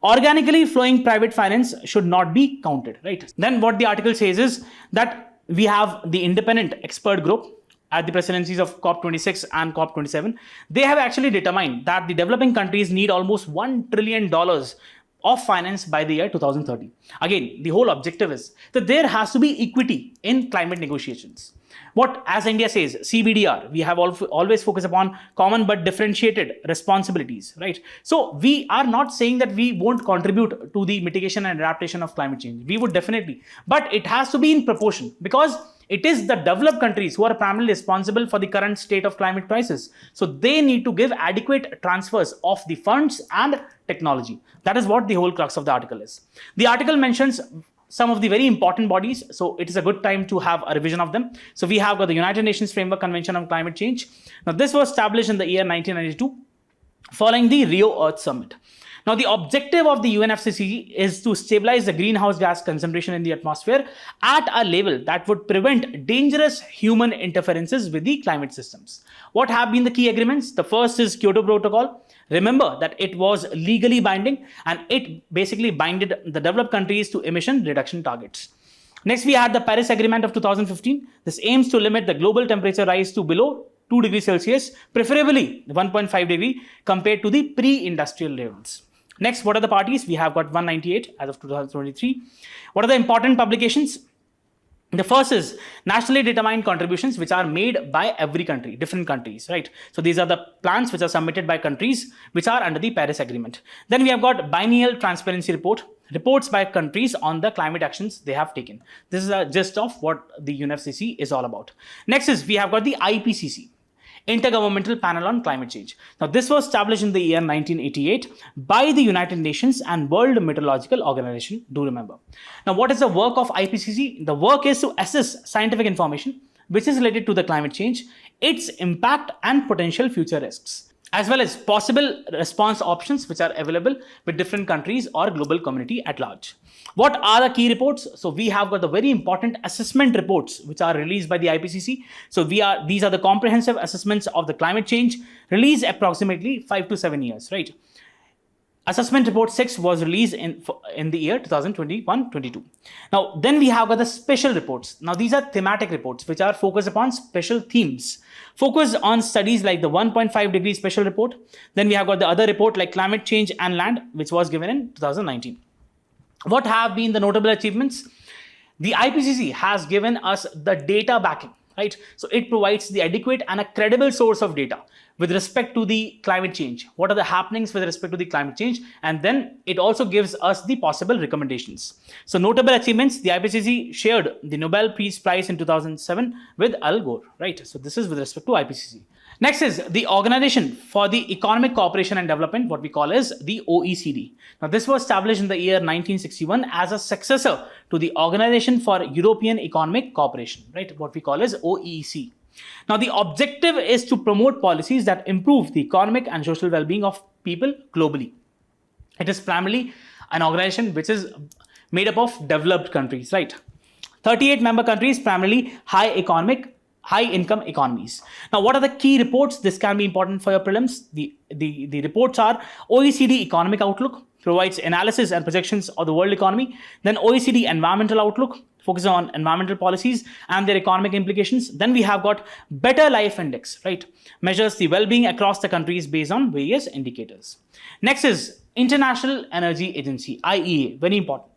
A: Organically flowing private finance should not be counted, right? Then what the article says is that we have the independent expert group at the presidencies of COP26 and COP27. They have actually determined that the developing countries need almost $1 trillion of finance by the year 2030. Again, the whole objective is that there has to be equity in climate negotiations. What, as India says, CBDR, we have always focused upon common but differentiated responsibilities, right? So we are not saying that we won't contribute to the mitigation and adaptation of climate change. We would definitely, but it has to be in proportion, because it is the developed countries who are primarily responsible for the current state of climate crisis. So they need to give adequate transfers of the funds and technology. That is what the whole crux of the article is. The article mentions some of the very important bodies, so it is a good time to have a revision of them. So we have got the United Nations Framework Convention on Climate Change. Now this was established in the year 1992 following the Rio Earth Summit. Now the objective of the UNFCCC is to stabilize the greenhouse gas concentration in the atmosphere at a level that would prevent dangerous human interferences with the climate systems. What have been the key agreements? The first is Kyoto Protocol. Remember that it was legally binding and it basically binded the developed countries to emission reduction targets. Next, we had the Paris Agreement of 2015. This aims to limit the global temperature rise to below 2 degrees Celsius, preferably 1.5 degree compared to the pre-industrial levels. Next, what are the parties? We have got 198 as of 2023. What are the important publications? The first is nationally determined contributions, which are made by every country, different countries, right? So these are the plans which are submitted by countries which are under the Paris Agreement. Then we have got biennial transparency report, reports by countries on the climate actions they have taken. This is a gist of what the UNFCCC is all about. Next is we have got the IPCC, Intergovernmental Panel on Climate Change. Now, this was established in the year 1988 by the United Nations and World Meteorological Organization. Do remember. Now, what is the work of IPCC? The work is to assess scientific information which is related to the climate change, its impact and potential future risks, as well as possible response options which are available with different countries or global community at large. What are the key reports? So we have got the very important assessment reports which are released by the IPCC. So these are the comprehensive assessments of the climate change released approximately 5 to 7 years, right? Assessment report 6 was released in the year 2021-22. Now, then we have got the special reports. Now, these are thematic reports which are focused upon special themes, focused on studies like the 1.5 degree special report. Then we have got the other report like climate change and land, which was given in 2019. What have been the notable achievements? The IPCC has given us the data backing, right? So it provides the adequate and a credible source of data with respect to the climate change. What are the happenings with respect to the climate change? And then it also gives us the possible recommendations. So notable achievements, the IPCC shared the Nobel Peace Prize in 2007 with Al Gore, right? So this is with respect to IPCC. Next is the Organization for the Economic Cooperation and Development, what we call as the OECD. Now, this was established in the year 1961 as a successor to the Organization for European Economic Cooperation, right? What we call as OEC. Now, the objective is to promote policies that improve the economic and social well-being of people globally. It is primarily an organization which is made up of developed countries, right? 38 member countries, primarily high economic high income economies. Now, what are the key reports? This can be important for your prelims. The reports are OECD Economic Outlook, provides analysis and projections of the world economy. Then OECD Environmental Outlook, focuses on environmental policies and their economic implications. Then we have got Better Life Index, right? Measures the well-being across the countries based on various indicators. Next is International Energy Agency, IEA, very important.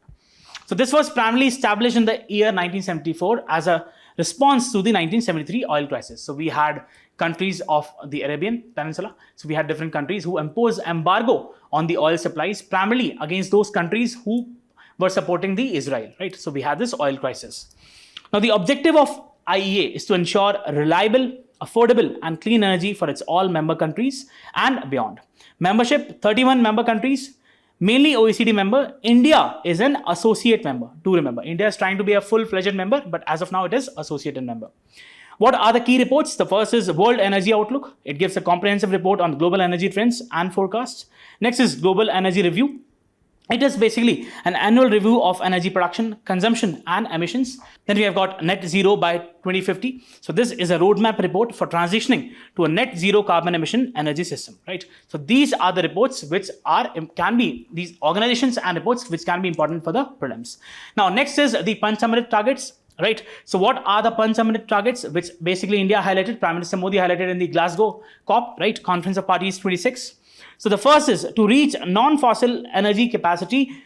A: So this was primarily established in the year 1974 as a response to the 1973 oil crisis. So we had countries of the Arabian Peninsula. So we had different countries who imposed embargo on the oil supplies, primarily against those countries who were supporting the Israel, right? So we had this oil crisis. Now the objective of IEA is to ensure reliable, affordable and clean energy for its all member countries and beyond. Membership, 31 member countries, mainly OECD member. India is an associate member. Do remember, India is trying to be a full-fledged member, but as of now it is associated member. What are the key reports? The first is World Energy Outlook. It gives a comprehensive report on global energy trends and forecasts. Next is Global Energy Review. It is basically an annual review of energy production, consumption and emissions. Then we have got Net Zero by 2050. So this is a roadmap report for transitioning to a net zero carbon emission energy system, right? So these are the reports which can be these organizations and reports which can be important for the prelims. Now next is the Panch-Amrit targets, right? So what are the Panch-Amrit targets which basically India highlighted, Prime Minister Modi highlighted in the Glasgow COP, right? Conference of Parties 26. So the first is to reach non-fossil energy capacity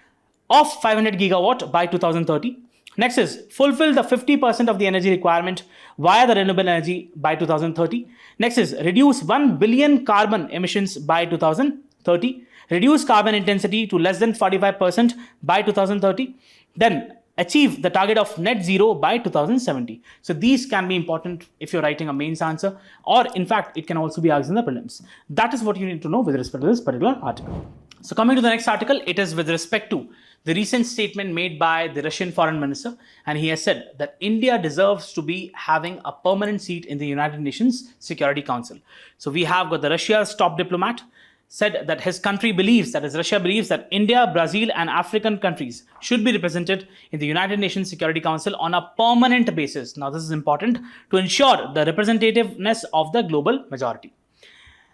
A: of 500 gigawatt by 2030. Next is fulfill the 50% of the energy requirement via the renewable energy by 2030. Next is reduce 1 billion carbon emissions by 2030. Reduce carbon intensity to less than 45% by 2030. Then achieve the target of net zero by 2070. So these can be important if you're writing a mains answer, or in fact, it can also be asked in the prelims. That is what you need to know with respect to this particular article. So coming to the next article, it is with respect to the recent statement made by the Russian foreign minister, and he has said that India deserves to be having a permanent seat in the United Nations Security Council. So we have got the Russia's top diplomat said that his country believes, that is Russia believes, that India, Brazil and African countries should be represented in the United Nations Security Council on a permanent basis. Now this is important to ensure the representativeness of the global majority.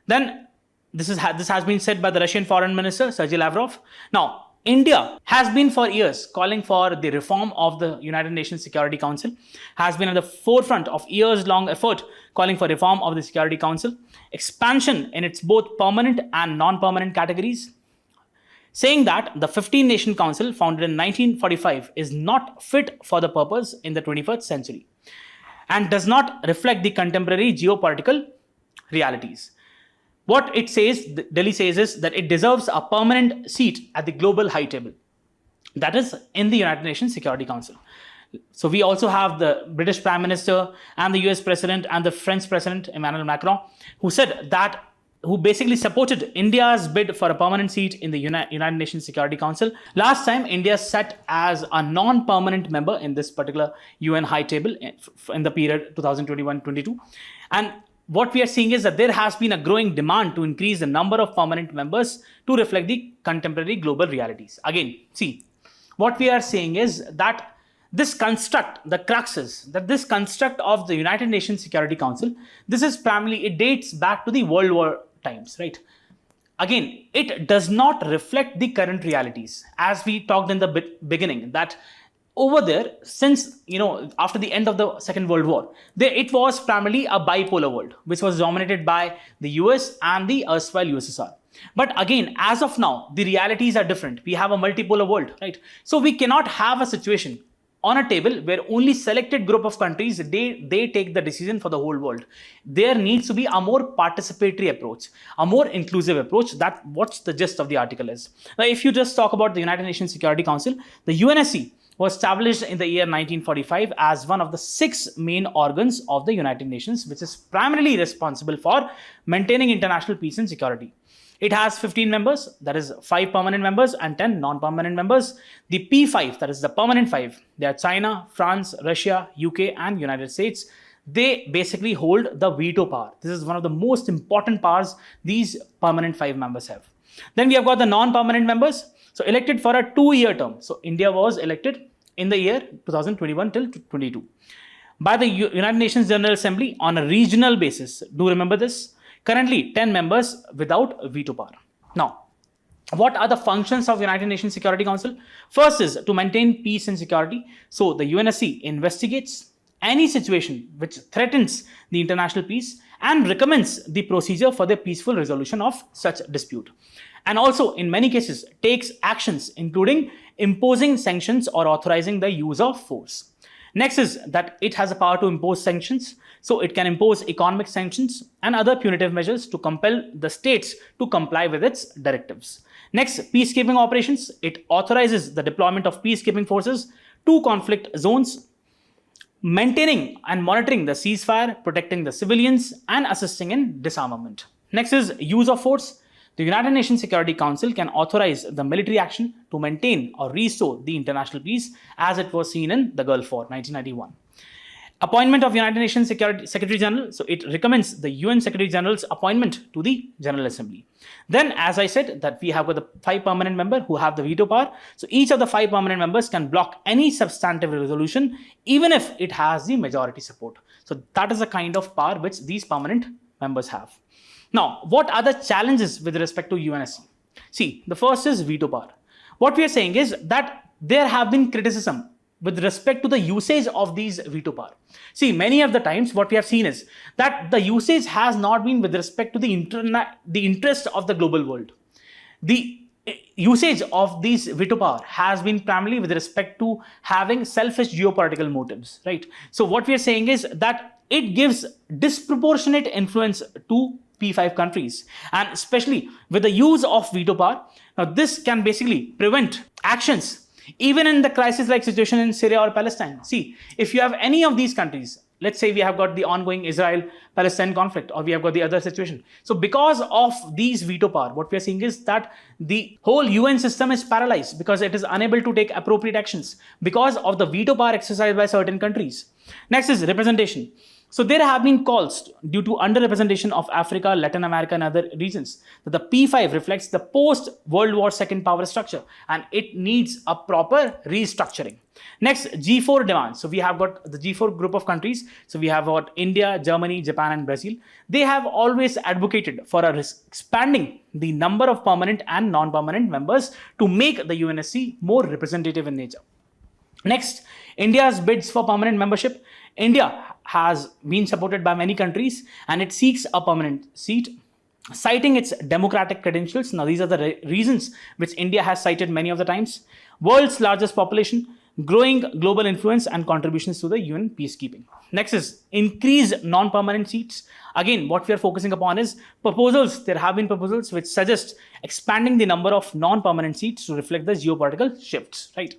A: Then this has been said by the Russian foreign minister Sergei Lavrov. Now India has been for years calling for the reform of the United Nations Security Council, has been at the forefront of years-long effort calling for reform of the Security Council, expansion in its both permanent and non-permanent categories, saying that the 15-nation council founded in 1945 is not fit for the purpose in the 21st century and does not reflect the contemporary geopolitical realities. What it says, Delhi says, is that it deserves a permanent seat at the global high table, that is in the United Nations Security Council. So we also have the British Prime Minister and the US President and the French President Emmanuel Macron, who basically supported India's bid for a permanent seat in the United Nations Security Council. Last time, India sat as a non-permanent member in this particular UN high table in the period 2021-22. And what we are seeing is that there has been a growing demand to increase the number of permanent members to reflect the contemporary global realities. Again, see, what we are saying is that this construct, the crux is that this construct of the United Nations Security Council, this is primarily, it dates back to the World War times, right? Again, it does not reflect the current realities. As we talked in the beginning, that over there, since, after the end of the Second World War, it was primarily a bipolar world, which was dominated by the US and the erstwhile USSR. But again, as of now, the realities are different. We have a multipolar world, right? So we cannot have a situation on a table where only selected group of countries, they take the decision for the whole world. There needs to be a more participatory approach, a more inclusive approach. That what's the gist of the article is. Now, if you just talk about the United Nations Security Council, the UNSC was established in the year 1945 as one of the 6 main organs of the United Nations, which is primarily responsible for maintaining international peace and security. It has 15 members, that is 5 permanent members and 10 non-permanent members. The P5, that is the permanent 5, they are China, France, Russia, UK and United States. They basically hold the veto power. This is one of the most important powers these permanent 5 members have. Then we have got the non-permanent members. So elected for a 2-year term. So India was elected in the year 2021 till 22. by the United Nations General Assembly on a regional basis. Do remember this? Currently, 10 members without veto power. Now, what are the functions of United Nations Security Council? First is to maintain peace and security. So the UNSC investigates any situation which threatens the international peace and recommends the procedure for the peaceful resolution of such dispute. And also, in many cases, takes actions including imposing sanctions or authorizing the use of force. Next is that it has a power to impose sanctions. So it can impose economic sanctions and other punitive measures to compel the states to comply with its directives. Next, peacekeeping operations. It authorizes the deployment of peacekeeping forces to conflict zones, maintaining and monitoring the ceasefire, protecting the civilians, and assisting in disarmament. Next is use of force. The United Nations Security Council can authorize the military action to maintain or restore the international peace, as it was seen in the Gulf War 1991. Appointment of United Nations Secretary General. So it recommends the UN Secretary General's appointment to the General Assembly. Then, as I said, that we have got the 5 permanent members who have the veto power. So each of the 5 permanent members can block any substantive resolution, even if it has the majority support. So that is the kind of power which these permanent members have. Now, what are the challenges with respect to UNSC? See, the first is veto power. What we are saying is that there have been criticism with respect to the usage of these veto power. See, many of the times what we have seen is that the usage has not been with respect to the interest of the global world. The usage of these veto power has been primarily with respect to having selfish geopolitical motives, right? So what we are saying is that it gives disproportionate influence to P5 countries, and especially with the use of veto power. Now, this can basically prevent actions even in the crisis-like situation in Syria or Palestine. See, if you have any of these countries, let's say we have got the ongoing Israel-Palestine conflict, or we have got the other situation. So because of these veto power, what we are seeing is that the whole UN system is paralyzed because it is unable to take appropriate actions because of the veto power exercised by certain countries. Next is representation. So there have been calls due to underrepresentation of Africa, Latin America, and other regions that the P5 reflects the post-World War II power structure, and it needs a proper restructuring. Next, G4 demands. So we have got the G4 group of countries. So we have got India, Germany, Japan, and Brazil. They have always advocated for expanding the number of permanent and non-permanent members to make the UNSC more representative in nature. Next, India's bids for permanent membership. India has been supported by many countries and it seeks a permanent seat, citing its democratic credentials. Now, these are the reasons which India has cited many of the times. World's largest population, growing global influence, and contributions to the UN peacekeeping. Next is increased non-permanent seats. Again, what we are focusing upon is proposals. There have been proposals which suggest expanding the number of non-permanent seats to reflect the geopolitical shifts, right?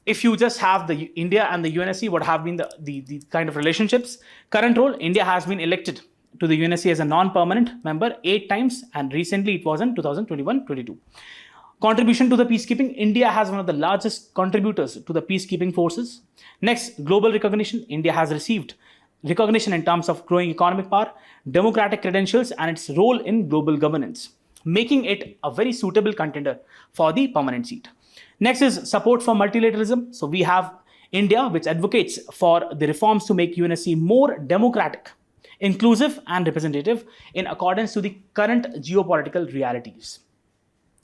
A: If you just have the India and the UNSC, what have been the kind of relationships? Current role, India has been elected to the UNSC as a non-permanent member 8 times, and recently it was in 2021-22. Contribution to the peacekeeping, India has one of the largest contributors to the peacekeeping forces. Next, global recognition, India has received recognition in terms of growing economic power, democratic credentials, and its role in global governance, making it a very suitable contender for the permanent seat. Next is support for multilateralism. So we have India, which advocates for the reforms to make UNSC more democratic, inclusive, and representative in accordance to the current geopolitical realities.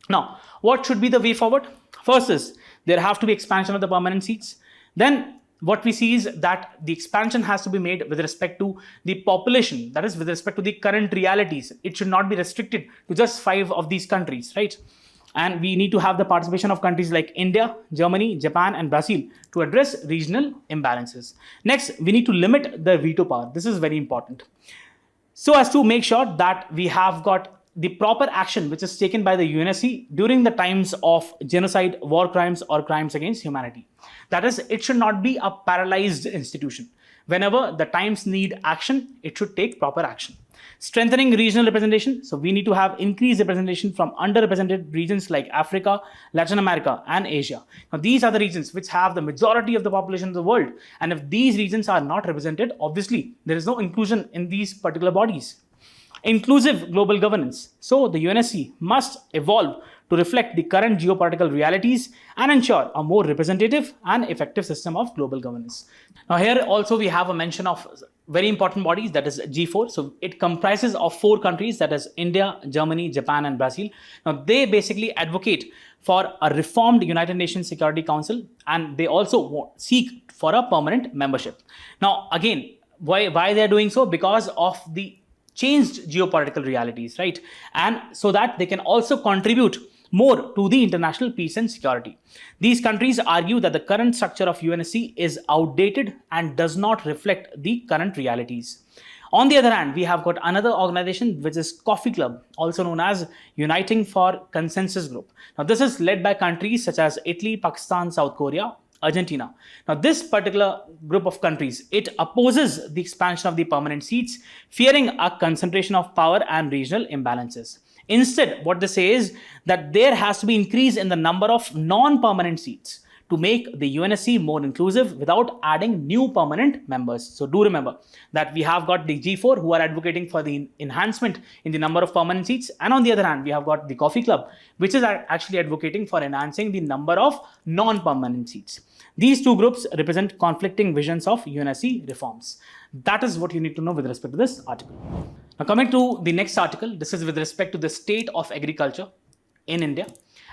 A: Now, what should be the way forward? First is there have to be expansion of the permanent seats. Then what we see is that the expansion has to be made with respect to the population, that is with respect to the current realities. It should not be restricted to just 5 of these countries, right? And we need to have the participation of countries like India, Germany, Japan, and Brazil to address regional imbalances. Next, we need to limit the veto power. This is very important, so as to make sure that we have got the proper action which is taken by the UNSC during the times of genocide, war crimes, or crimes against humanity. That is, it should not be a paralyzed institution. Whenever the times need action, it should take proper action. Strengthening regional representation. So we need to have increased representation from underrepresented regions like Africa, Latin America, and Asia. Now, these are the regions which have the majority of the population of the world. And if these regions are not represented, obviously, there is no inclusion in these particular bodies. inclusive global governance. So the UNSC must evolve to reflect the current geopolitical realities and ensure a more representative and effective system of global governance. Now here also we have a mention of very important bodies, that is G4. So it comprises of 4 countries, that is India, Germany, Japan and Brazil. Now they basically advocate for a reformed United Nations Security Council, and they also seek for a permanent membership. Now again, why they're doing so? Because of the changed geopolitical realities, right? And so that they can also contribute more to the international peace and security. These countries argue that the current structure of UNSC is outdated and does not reflect the current realities. On the other hand, we have got another organization which is Coffee Club, also known as Uniting for Consensus Group. Now this is led by countries such as Italy, Pakistan, South Korea, Argentina. Now this particular group of countries, it opposes the expansion of the permanent seats, fearing a concentration of power and regional imbalances. Instead, what they say is that there has to be increase in the number of non-permanent seats to make the UNSC more inclusive without adding new permanent members. So do remember that we have got the G4 who are advocating for the enhancement in the number of permanent seats, and on the other hand we have got the Coffee Club which is actually advocating for enhancing the number of non-permanent seats. These two groups represent conflicting visions of UNSC reforms. That is what you need to know with respect to this article. Now coming to the next article, this is with respect to the state of agriculture in India.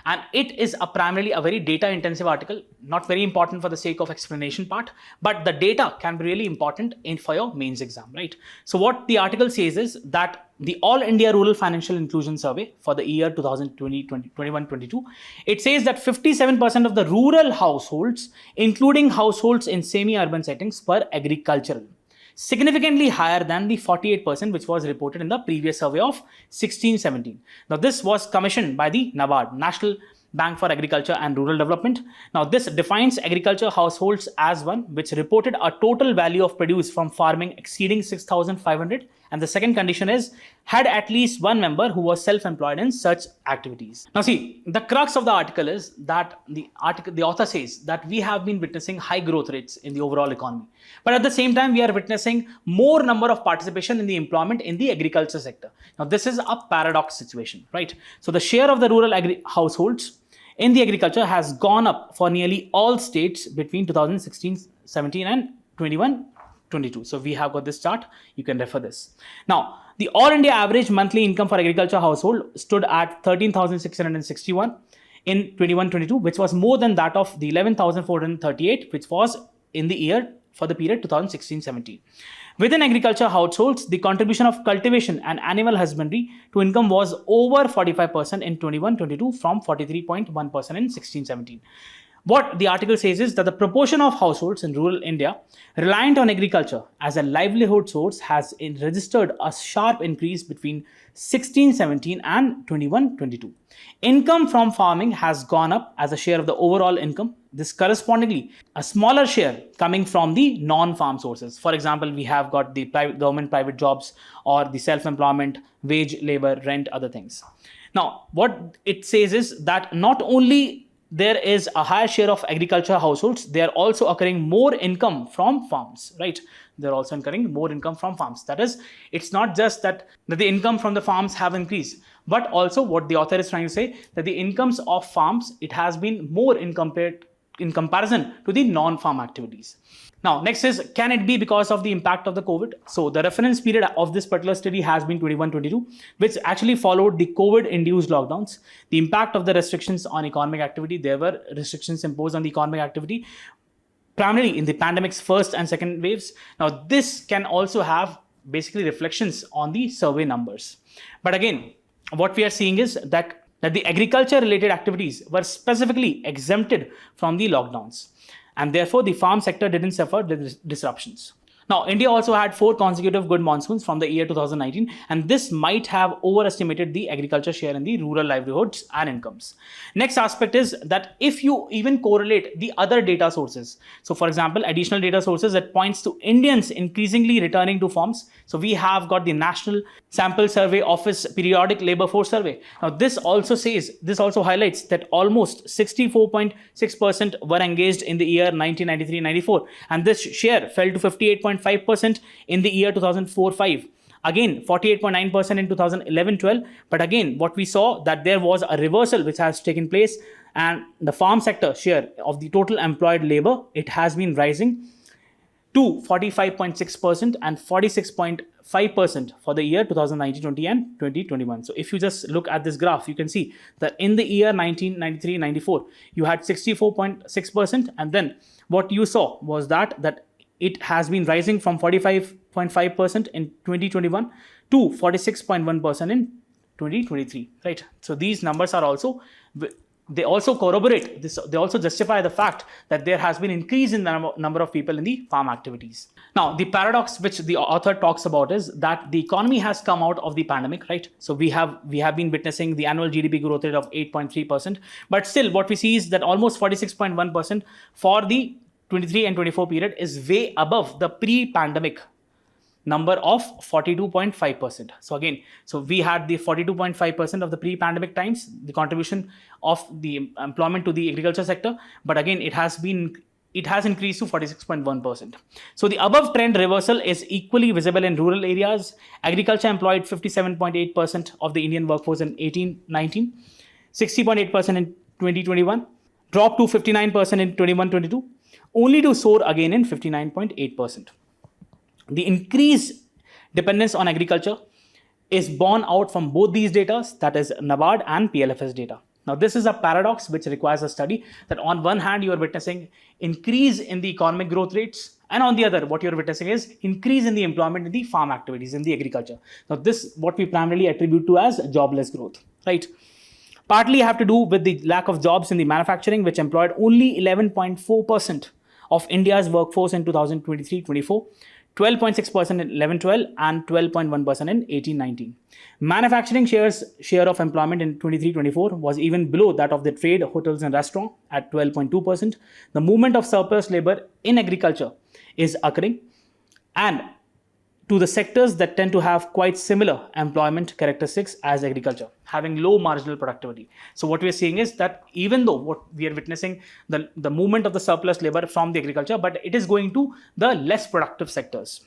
A: And it is primarily a very data intensive article, not very important for the sake of explanation part, but the data can be really important for your mains exam, right? So what the article says is that the All India Rural Financial Inclusion Survey for the year 2021-22, it says that 57% of the rural households, including households in semi-urban settings, were agricultural, significantly higher than the 48% which was reported in the previous survey of 16-17. Now this was commissioned by the NABARD, National Bank for Agriculture and Rural Development. Now this defines agriculture households as one which reported a total value of produce from farming exceeding 6,500, and the second condition is had at least one member who was self-employed in such activities. Now see, the crux of the article is that the author says that we have been witnessing high growth rates in the overall economy, but at the same time we are witnessing more number of participation in the employment in the agriculture sector. Now this is a paradox situation, right? So the share of the rural households in the agriculture has gone up for nearly all states between 2016-17 and 21-22. So we have got this chart, you can refer this. Now, the All India average monthly income for agriculture household stood at 13,661 in 21-22, which was more than that of the 11,438, which was in the year for the period 2016-17. Within agriculture households, the contribution of cultivation and animal husbandry to income was over 45% in 21-22 from 43.1% in 16-17. What the article says is that the proportion of households in rural India reliant on agriculture as a livelihood source has registered a sharp increase between 16-17 and 21-22. Income from farming has gone up as a share of the overall income. This correspondingly, a smaller share coming from the non-farm sources. For example, we have got the government-private jobs or the self-employment, wage, labor, rent, other things. Now, what it says is that not only there is a higher share of agriculture households, they are also occurring more income from farms, right? They're also incurring more income from farms. That is, it's not just that the income from the farms have increased, but also what the author is trying to say, that the incomes of farms, it has been more in comparison to the non-farm activities. Now, next is, can it be because of the impact of the COVID? So the reference period of this particular study has been 21-22, which actually followed the COVID-induced lockdowns. The impact of the restrictions on economic activity, there were restrictions imposed on the economic activity, primarily in the pandemic's first and second waves. Now, this can also have basically reflections on the survey numbers. But again, what we are seeing is that the agriculture-related activities were specifically exempted from the lockdowns, and therefore the farm sector didn't suffer disruptions. Now, India also had 4 consecutive good monsoons from the year 2019, and this might have overestimated the agriculture share in the rural livelihoods and incomes. Next aspect is that if you even correlate the other data sources, so for example, additional data sources that points to Indians increasingly returning to farms. So we have got the National Sample Survey Office Periodic Labor Force Survey. Now this also highlights that almost 64.6% were engaged in the year 1993-94, and this share fell to 58.5% in the year 2004-5. Again, 48.9% in 2011-12. But again, what we saw that there was a reversal which has taken place, and the farm sector share of the total employed labor, it has been rising to 45.6% and 46.5% for the year 2019-20 and 2021. So if you just look at this graph, you can see that in the year 1993-94, you had 64.6%, and then what you saw was that it has been rising from 45.5% in 2021 to 46.1% in 2023, right? So these numbers are also, they also corroborate this, they also justify the fact that there has been increase in the number of people in the farm activities. Now, the paradox which the author talks about is that the economy has come out of the pandemic, right? So we have been witnessing the annual GDP growth rate of 8.3%, but still what we see is that almost 46.1% for the 23 and 24 period is way above the pre-pandemic number of 42.5%. So again, so we had the 42.5% of the pre-pandemic times, the contribution of the employment to the agriculture sector, but again, it has increased to 46.1%. So the above trend reversal is equally visible in rural areas. Agriculture employed 57.8% of the Indian workforce in 18-19, 60.8% in 2021, dropped to 59% in 21-22, only to soar again in 59.8%. The increased dependence on agriculture is borne out from both these data, that is NABARD and PLFS data. Now, this is a paradox which requires a study, that on one hand, you are witnessing increase in the economic growth rates, and on the other, what you're witnessing is increase in the employment in the farm activities, in the agriculture. Now, this what we primarily attribute to as jobless growth, right? Partly have to do with the lack of jobs in the manufacturing, which employed only 11.4% of India's workforce in 2023-24. 12.6% in 11-12 and 12.1% in 18-19. Manufacturing share of employment in 23-24 was even below that of the trade, hotels and restaurant at 12.2%. The movement of surplus labor in agriculture is occurring, and to the sectors that tend to have quite similar employment characteristics as agriculture, having low marginal productivity. So what we are seeing is that even though what we are witnessing the movement of the surplus labor from the agriculture, but it is going to the less productive sectors.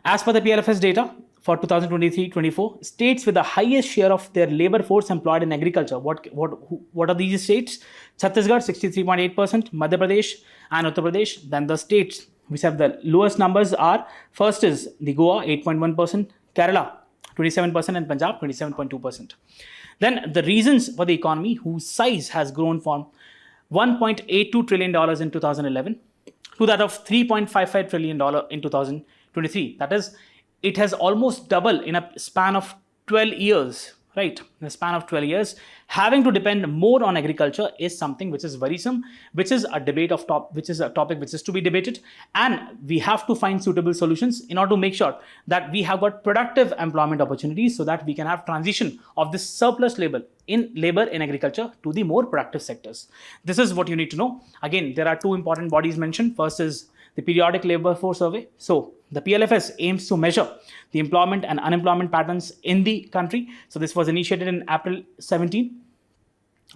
A: As per the PLFS data for 2023-24, states with the highest share of their labor force employed in agriculture, what are these states? Chhattisgarh 63.8%, Madhya Pradesh and Uttar Pradesh. Then the states which have the lowest numbers are, first is the Goa 8.1%, Kerala 27% and Punjab 27.2%. Then the reasons for the economy whose size has grown from $1.82 trillion in 2011 to that of $3.55 trillion in 2023. That is, it has almost doubled in a span of 12 years. Right, in a span of 12 years, having to depend more on agriculture is something which is worrisome, which is a topic which is to be debated, and we have to find suitable solutions in order to make sure that we have got productive employment opportunities, so that we can have transition of this surplus labor in agriculture to the more productive sectors. This is what you need to know. Again, there are two important bodies mentioned. First is the Periodic Labor Force Survey. So the PLFS aims to measure the employment and unemployment patterns in the country. So this was initiated in April 17.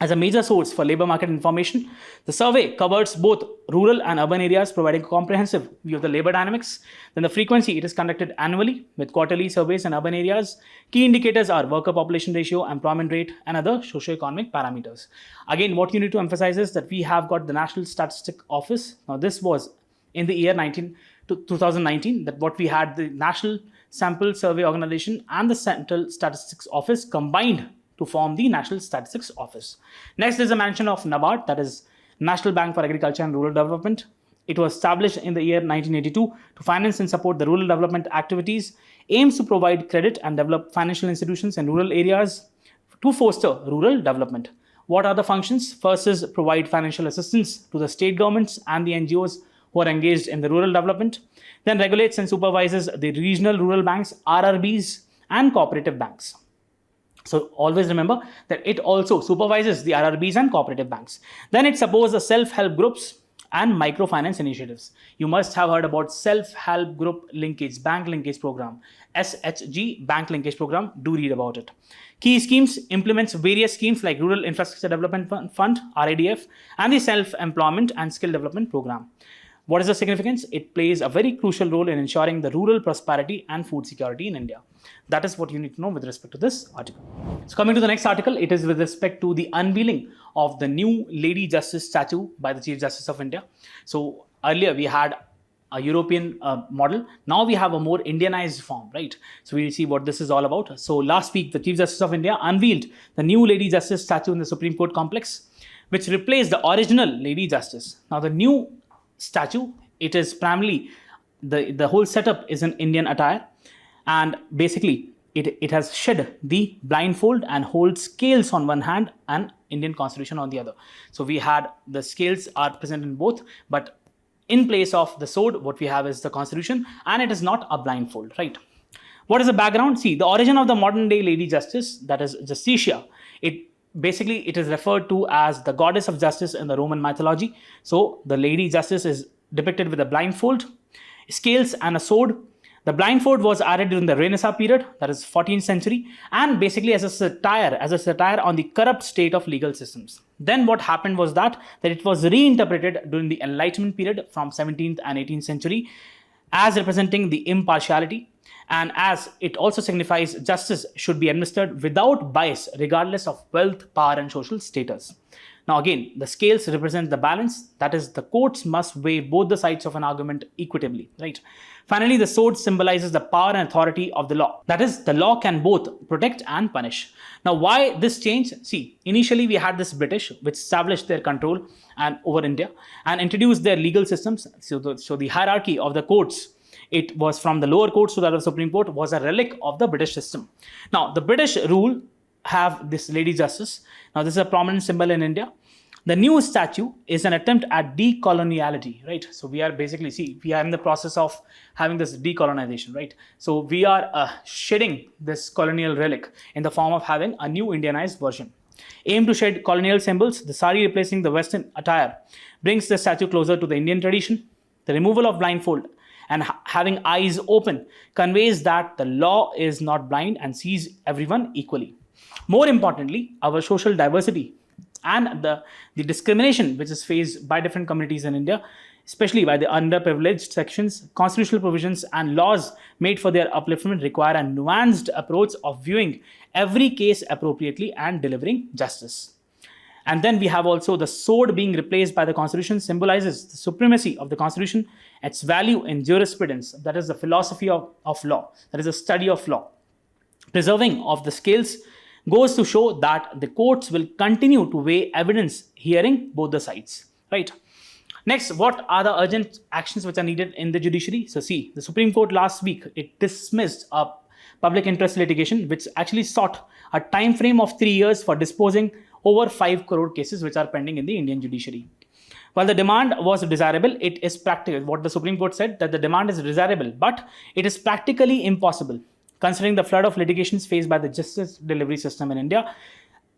A: As a major source for labor market information, the survey covers both rural and urban areas, providing a comprehensive view of the labor dynamics. Then the frequency, it is conducted annually with quarterly surveys in urban areas. Key indicators are worker population ratio, employment rate, and other socio-economic parameters. Again, what you need to emphasize is that we have got the National Statistic Office. Now, this was in the year 2019, that what we had, the National Sample Survey Organization and the Central Statistics Office combined to form the National Statistics Office. Next is a mention of NABARD, that is National Bank for Agriculture and Rural Development. It was established in the year 1982 to finance and support the rural development activities, aims to provide credit and develop financial institutions in rural areas to foster rural development. What are the functions? First is provide financial assistance to the state governments and the NGOs who are engaged in the rural development. Then regulates and supervises the regional rural banks, RRBs, and cooperative banks. So always remember that it also supervises the RRBs and cooperative banks. Then it supports the self-help groups and microfinance initiatives. You must have heard about self-help group linkage, bank linkage program, SHG bank linkage program. Do read about it. Key schemes, implements various schemes like Rural Infrastructure Development Fund, RIDF, and the Self-Employment and Skill Development Program. What is the significance? It plays a very crucial role in ensuring the rural prosperity and food security in India. That is what you need to know with respect to this article. So coming to the next article, it is with respect to the unveiling of the new Lady Justice statue by the Chief Justice of India. So earlier we had a European model. Now we have a more Indianized form, right? So we'll see what this is all about. So last week, the Chief Justice of India unveiled the new Lady Justice statue in the Supreme Court complex, which replaced the original Lady Justice. Now the new statue, it is primarily, the whole setup is in Indian attire, and basically it has shed the blindfold and holds scales on one hand and Indian Constitution on the other. So we had the scales are present in both, but in place of the sword, what we have is the Constitution, and it is not a blindfold, right? What is the background? See, the origin of the modern day Lady Justice, that is Justitia, it is referred to as the goddess of justice in the Roman mythology. So the Lady Justice is depicted with a blindfold, scales, and a sword. The blindfold was added during the Renaissance period, that is 14th century, and basically as a satire on the corrupt state of legal systems. Then what happened was that it was reinterpreted during the Enlightenment period from 17th and 18th century as representing the impartiality, and as it also signifies justice should be administered without bias regardless of wealth, power, and social status. Now again, the scales represent the balance, that is, the courts must weigh both the sides of an argument equitably, right? Finally, the sword symbolizes the power and authority of the law. That is, the law can both protect and punish. Now, why this change? See, initially we had this British, which established their control over India and introduced their legal systems. So the hierarchy of the courts, it was from the lower courts to the Supreme Court, was a relic of the British system. Now, the British rule have this Lady Justice. Now, this is a prominent symbol in India. The new statue is an attempt at decoloniality, right? So we are basically, we are in the process of having this decolonization, right? So we are shedding this colonial relic in the form of having a new Indianized version. Aim to shed colonial symbols, the sari replacing the Western attire brings the statue closer to the Indian tradition. The removal of blindfold and having eyes open conveys that the law is not blind and sees everyone equally. More importantly, our social diversity and the discrimination which is faced by different communities in India, especially by the underprivileged sections, constitutional provisions and laws made for their upliftment require a nuanced approach of viewing every case appropriately and delivering justice. And then we have also the sword being replaced by the Constitution symbolizes the supremacy of the Constitution, its value in jurisprudence, that is the philosophy of law, that is the study of law. Preserving of the scales goes to show that the courts will continue to weigh evidence, hearing both the sides, right? Next, what are the urgent actions which are needed in the judiciary? So see, the Supreme Court last week, it dismissed a public interest litigation which actually sought a time frame of 3 years for disposing over 5 crore cases which are pending in the Indian judiciary. While the demand was desirable, it is practical. What the Supreme Court said, that the demand is desirable, but it is practically impossible considering the flood of litigations faced by the justice delivery system in India.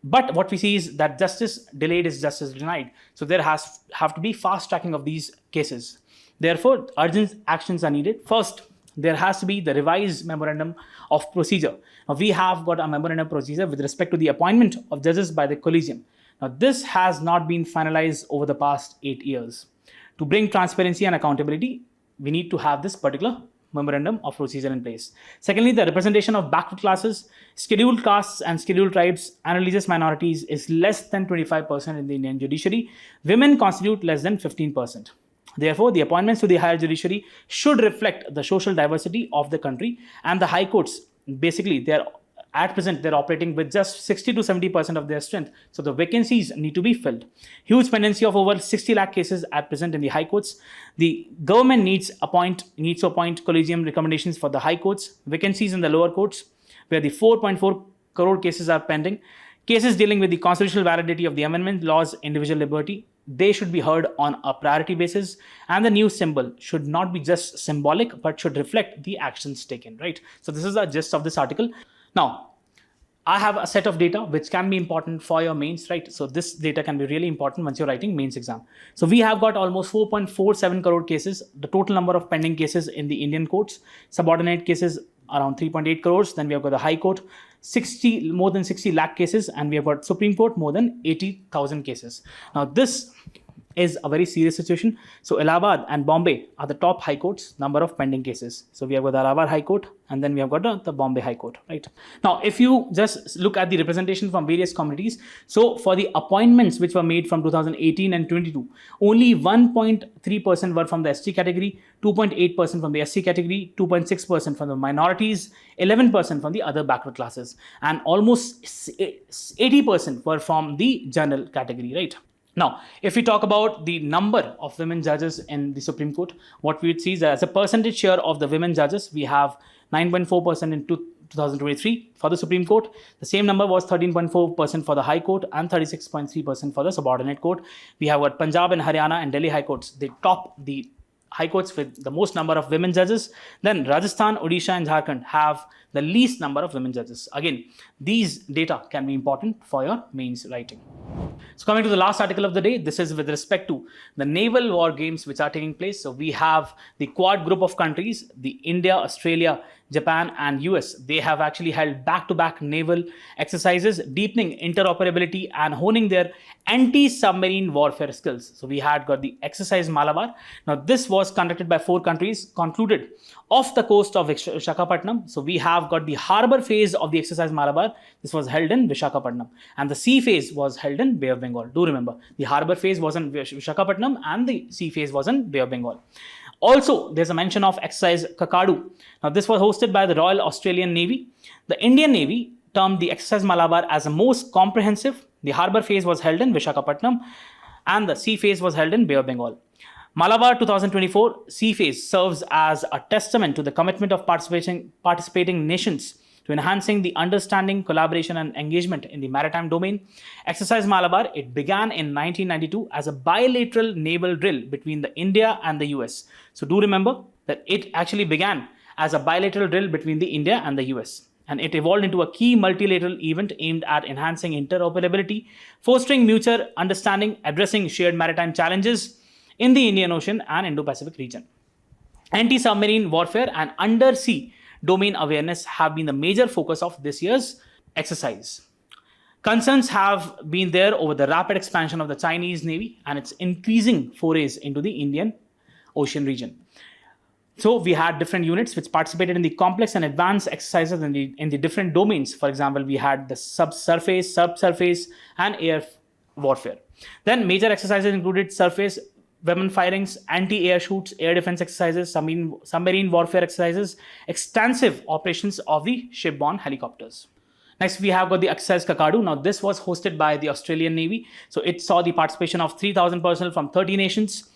A: But what we see is that justice delayed is justice denied. So there have to be fast tracking of these cases. Therefore, urgent actions are needed. First, there has to be the revised memorandum of procedure. Now, we have got a memorandum of procedure with respect to the appointment of judges by the collegium. Now, this has not been finalized over the past 8 years. To bring transparency and accountability, we need to have this particular memorandum of procedure in place. Secondly, the representation of backward classes, scheduled castes and scheduled tribes and religious minorities is less than 25% in the Indian judiciary. Women constitute less than 15%. Therefore, the appointments to the higher judiciary should reflect the social diversity of the country, and the high courts, basically, at present, they're operating with just 60 to 70% of their strength. So the vacancies need to be filled. Huge pendency of over 60 lakh cases at present in the high courts. The government needs to appoint collegium recommendations for the high courts. Vacancies in the lower courts, where the 4.4 crore cases are pending. Cases dealing with the constitutional validity of the amendment laws, individual liberty, they should be heard on a priority basis. And the new symbol should not be just symbolic, but should reflect the actions taken, right? So this is the gist of this article. Now, I have a set of data which can be important for your mains, right? So this data can be really important once you're writing mains exam. So we have got almost 4.47 crore cases, the total number of pending cases in the Indian courts, subordinate cases around 3.8 crores. Then we have got the High Court, more than 60 lakh cases, and we have got Supreme Court, more than 80,000 cases. Now this is a very serious situation. So Allahabad and Bombay are the top high courts, number of pending cases. So we have got the Allahabad High Court and then we have got the Bombay High Court, right? Now, if you just look at the representation from various communities, so for the appointments which were made from 2018 and 22, only 1.3% were from the ST category, 2.8% from the SC category, 2.6% from the minorities, 11% from the other backward classes, and almost 80% were from the general category, right? Now, if we talk about the number of women judges in the Supreme Court, what we would see is that as a percentage share of the women judges, we have 9.4% in 2023 for the Supreme Court. The same number was 13.4% for the High Court and 36.3% for the subordinate court. We have got Punjab and Haryana and Delhi High Courts. They top the high courts with the most number of women judges. Then Rajasthan, Odisha and Jharkhand have the least number of women judges. Again, these data can be important for your mains writing. So coming to the last article of the day, this is with respect to the Naval War Games which are taking place. So we have the Quad group of countries, the India, Australia, Japan and US. They have actually held back-to-back naval exercises, deepening interoperability and honing their anti-submarine warfare skills. So we had got the exercise Malabar. Now this was conducted by 4 countries, concluded off the coast of Visakhapatnam. So we have got the harbor phase of the exercise Malabar. This was held in Visakhapatnam and the sea phase was held in Bay of Bengal. Do remember, the harbor phase was in Visakhapatnam and the sea phase was in Bay of Bengal. Also, there's a mention of exercise Kakadu. Now, this was hosted by the Royal Australian Navy. The Indian Navy termed the exercise Malabar as the most comprehensive. The harbor phase was held in Visakhapatnam and the sea phase was held in Bay of Bengal. Malabar 2024 sea phase serves as a testament to the commitment of participating nations to enhancing the understanding, collaboration and engagement in the maritime domain. Exercise Malabar, it began in 1992 as a bilateral naval drill between the India and the US. So do remember that it actually began as a bilateral drill between the India and the US. And it evolved into a key multilateral event aimed at enhancing interoperability, fostering mutual understanding, addressing shared maritime challenges in the Indian Ocean and Indo-Pacific region. Anti-submarine warfare and undersea domain awareness have been the major focus of this year's exercise. Concerns have been there over the rapid expansion of the Chinese Navy and its increasing forays into the Indian Ocean region. So we had different units which participated in the complex and advanced exercises in the different domains. For example, we had the subsurface, and air warfare. Then major exercises included surface weapon firings, anti-air shoots, air defense exercises, submarine warfare exercises, extensive operations of the shipborne helicopters. Next, we have got the exercise Kakadu. Now, this was hosted by the Australian Navy. So it saw the participation of 3,000 personnel from 30 nations,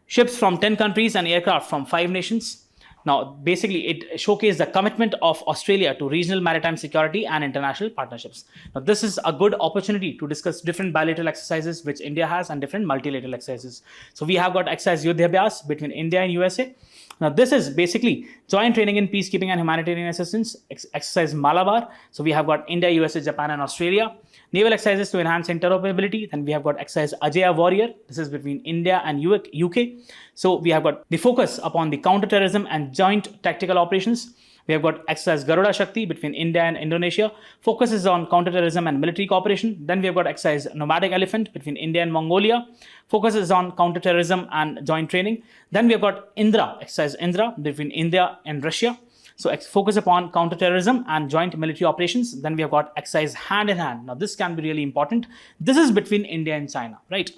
A: ships from 10 countries and aircraft from 5 nations. Now, basically, it showcased the commitment of Australia to regional maritime security and international partnerships. Now, this is a good opportunity to discuss different bilateral exercises which India has and different multilateral exercises. So, we have got exercise Yudhyabhyas between India and USA. Now, this is basically joint training in peacekeeping and humanitarian assistance, exercise Malabar. So, we have got India, USA, Japan and Australia. Naval exercises to enhance interoperability. Then we have got exercise Ajaya Warrior. This is between India and UK. So we have got the focus upon the counter-terrorism and joint tactical operations. We have got exercise Garuda Shakti between India and Indonesia. Focuses on counter-terrorism and military cooperation. Then we have got exercise Nomadic Elephant between India and Mongolia. Focuses on counter-terrorism and joint training. Then we have got Indra, exercise Indra between India and Russia. So focus upon counter-terrorism and joint military operations. Then we have got exercise Hand in Hand. Now this can be really important. This is between India and China, right?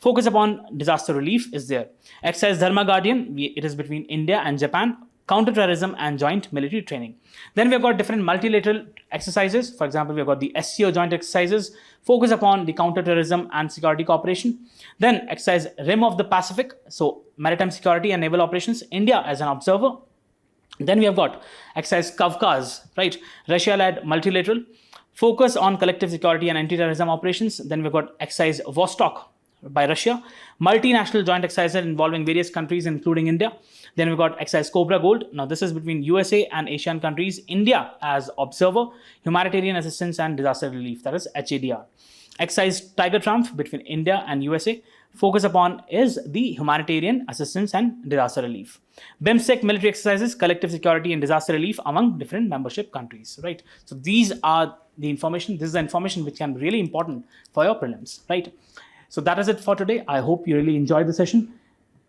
A: Focus upon disaster relief is there. Exercise Dharma Guardian, it is between India and Japan. Counter-terrorism and joint military training. Then we have got different multilateral exercises. For example, we have got the SCO joint exercises. Focus upon the counter-terrorism and security cooperation. Then exercise Rim of the Pacific. So maritime security and naval operations. India as an observer. Then we have got exercise Kavkaz, right? Russia-led multilateral. Focus on collective security and anti-terrorism operations. Then we've got exercise Vostok by Russia. Multinational joint exercises involving various countries, including India. Then we've got exercise Cobra Gold. Now this is between USA and Asian countries. India as observer. Humanitarian assistance and disaster relief. That is HADR. Exercise Tiger Triumph between India and USA. Focus upon is the humanitarian assistance and disaster relief. BIMSTEC military exercises, collective security and disaster relief among different membership countries, right? So these are the information. This is the information which can be really important for your prelims, right? So that is it for today. I hope you really enjoyed the session.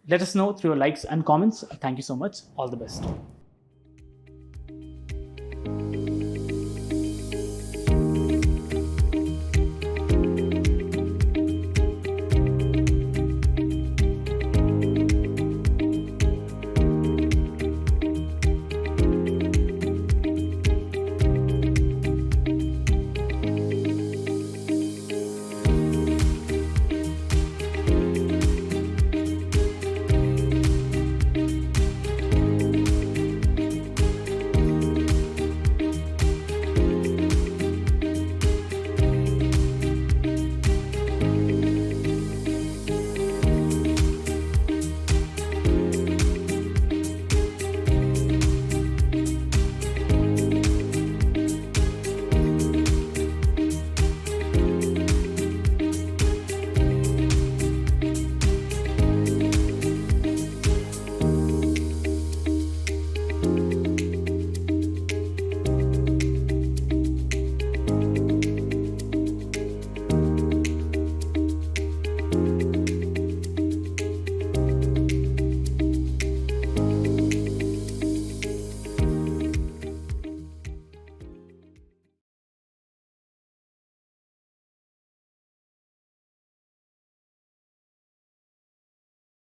A: Let us know through your likes and comments. Thank you so much. All the best.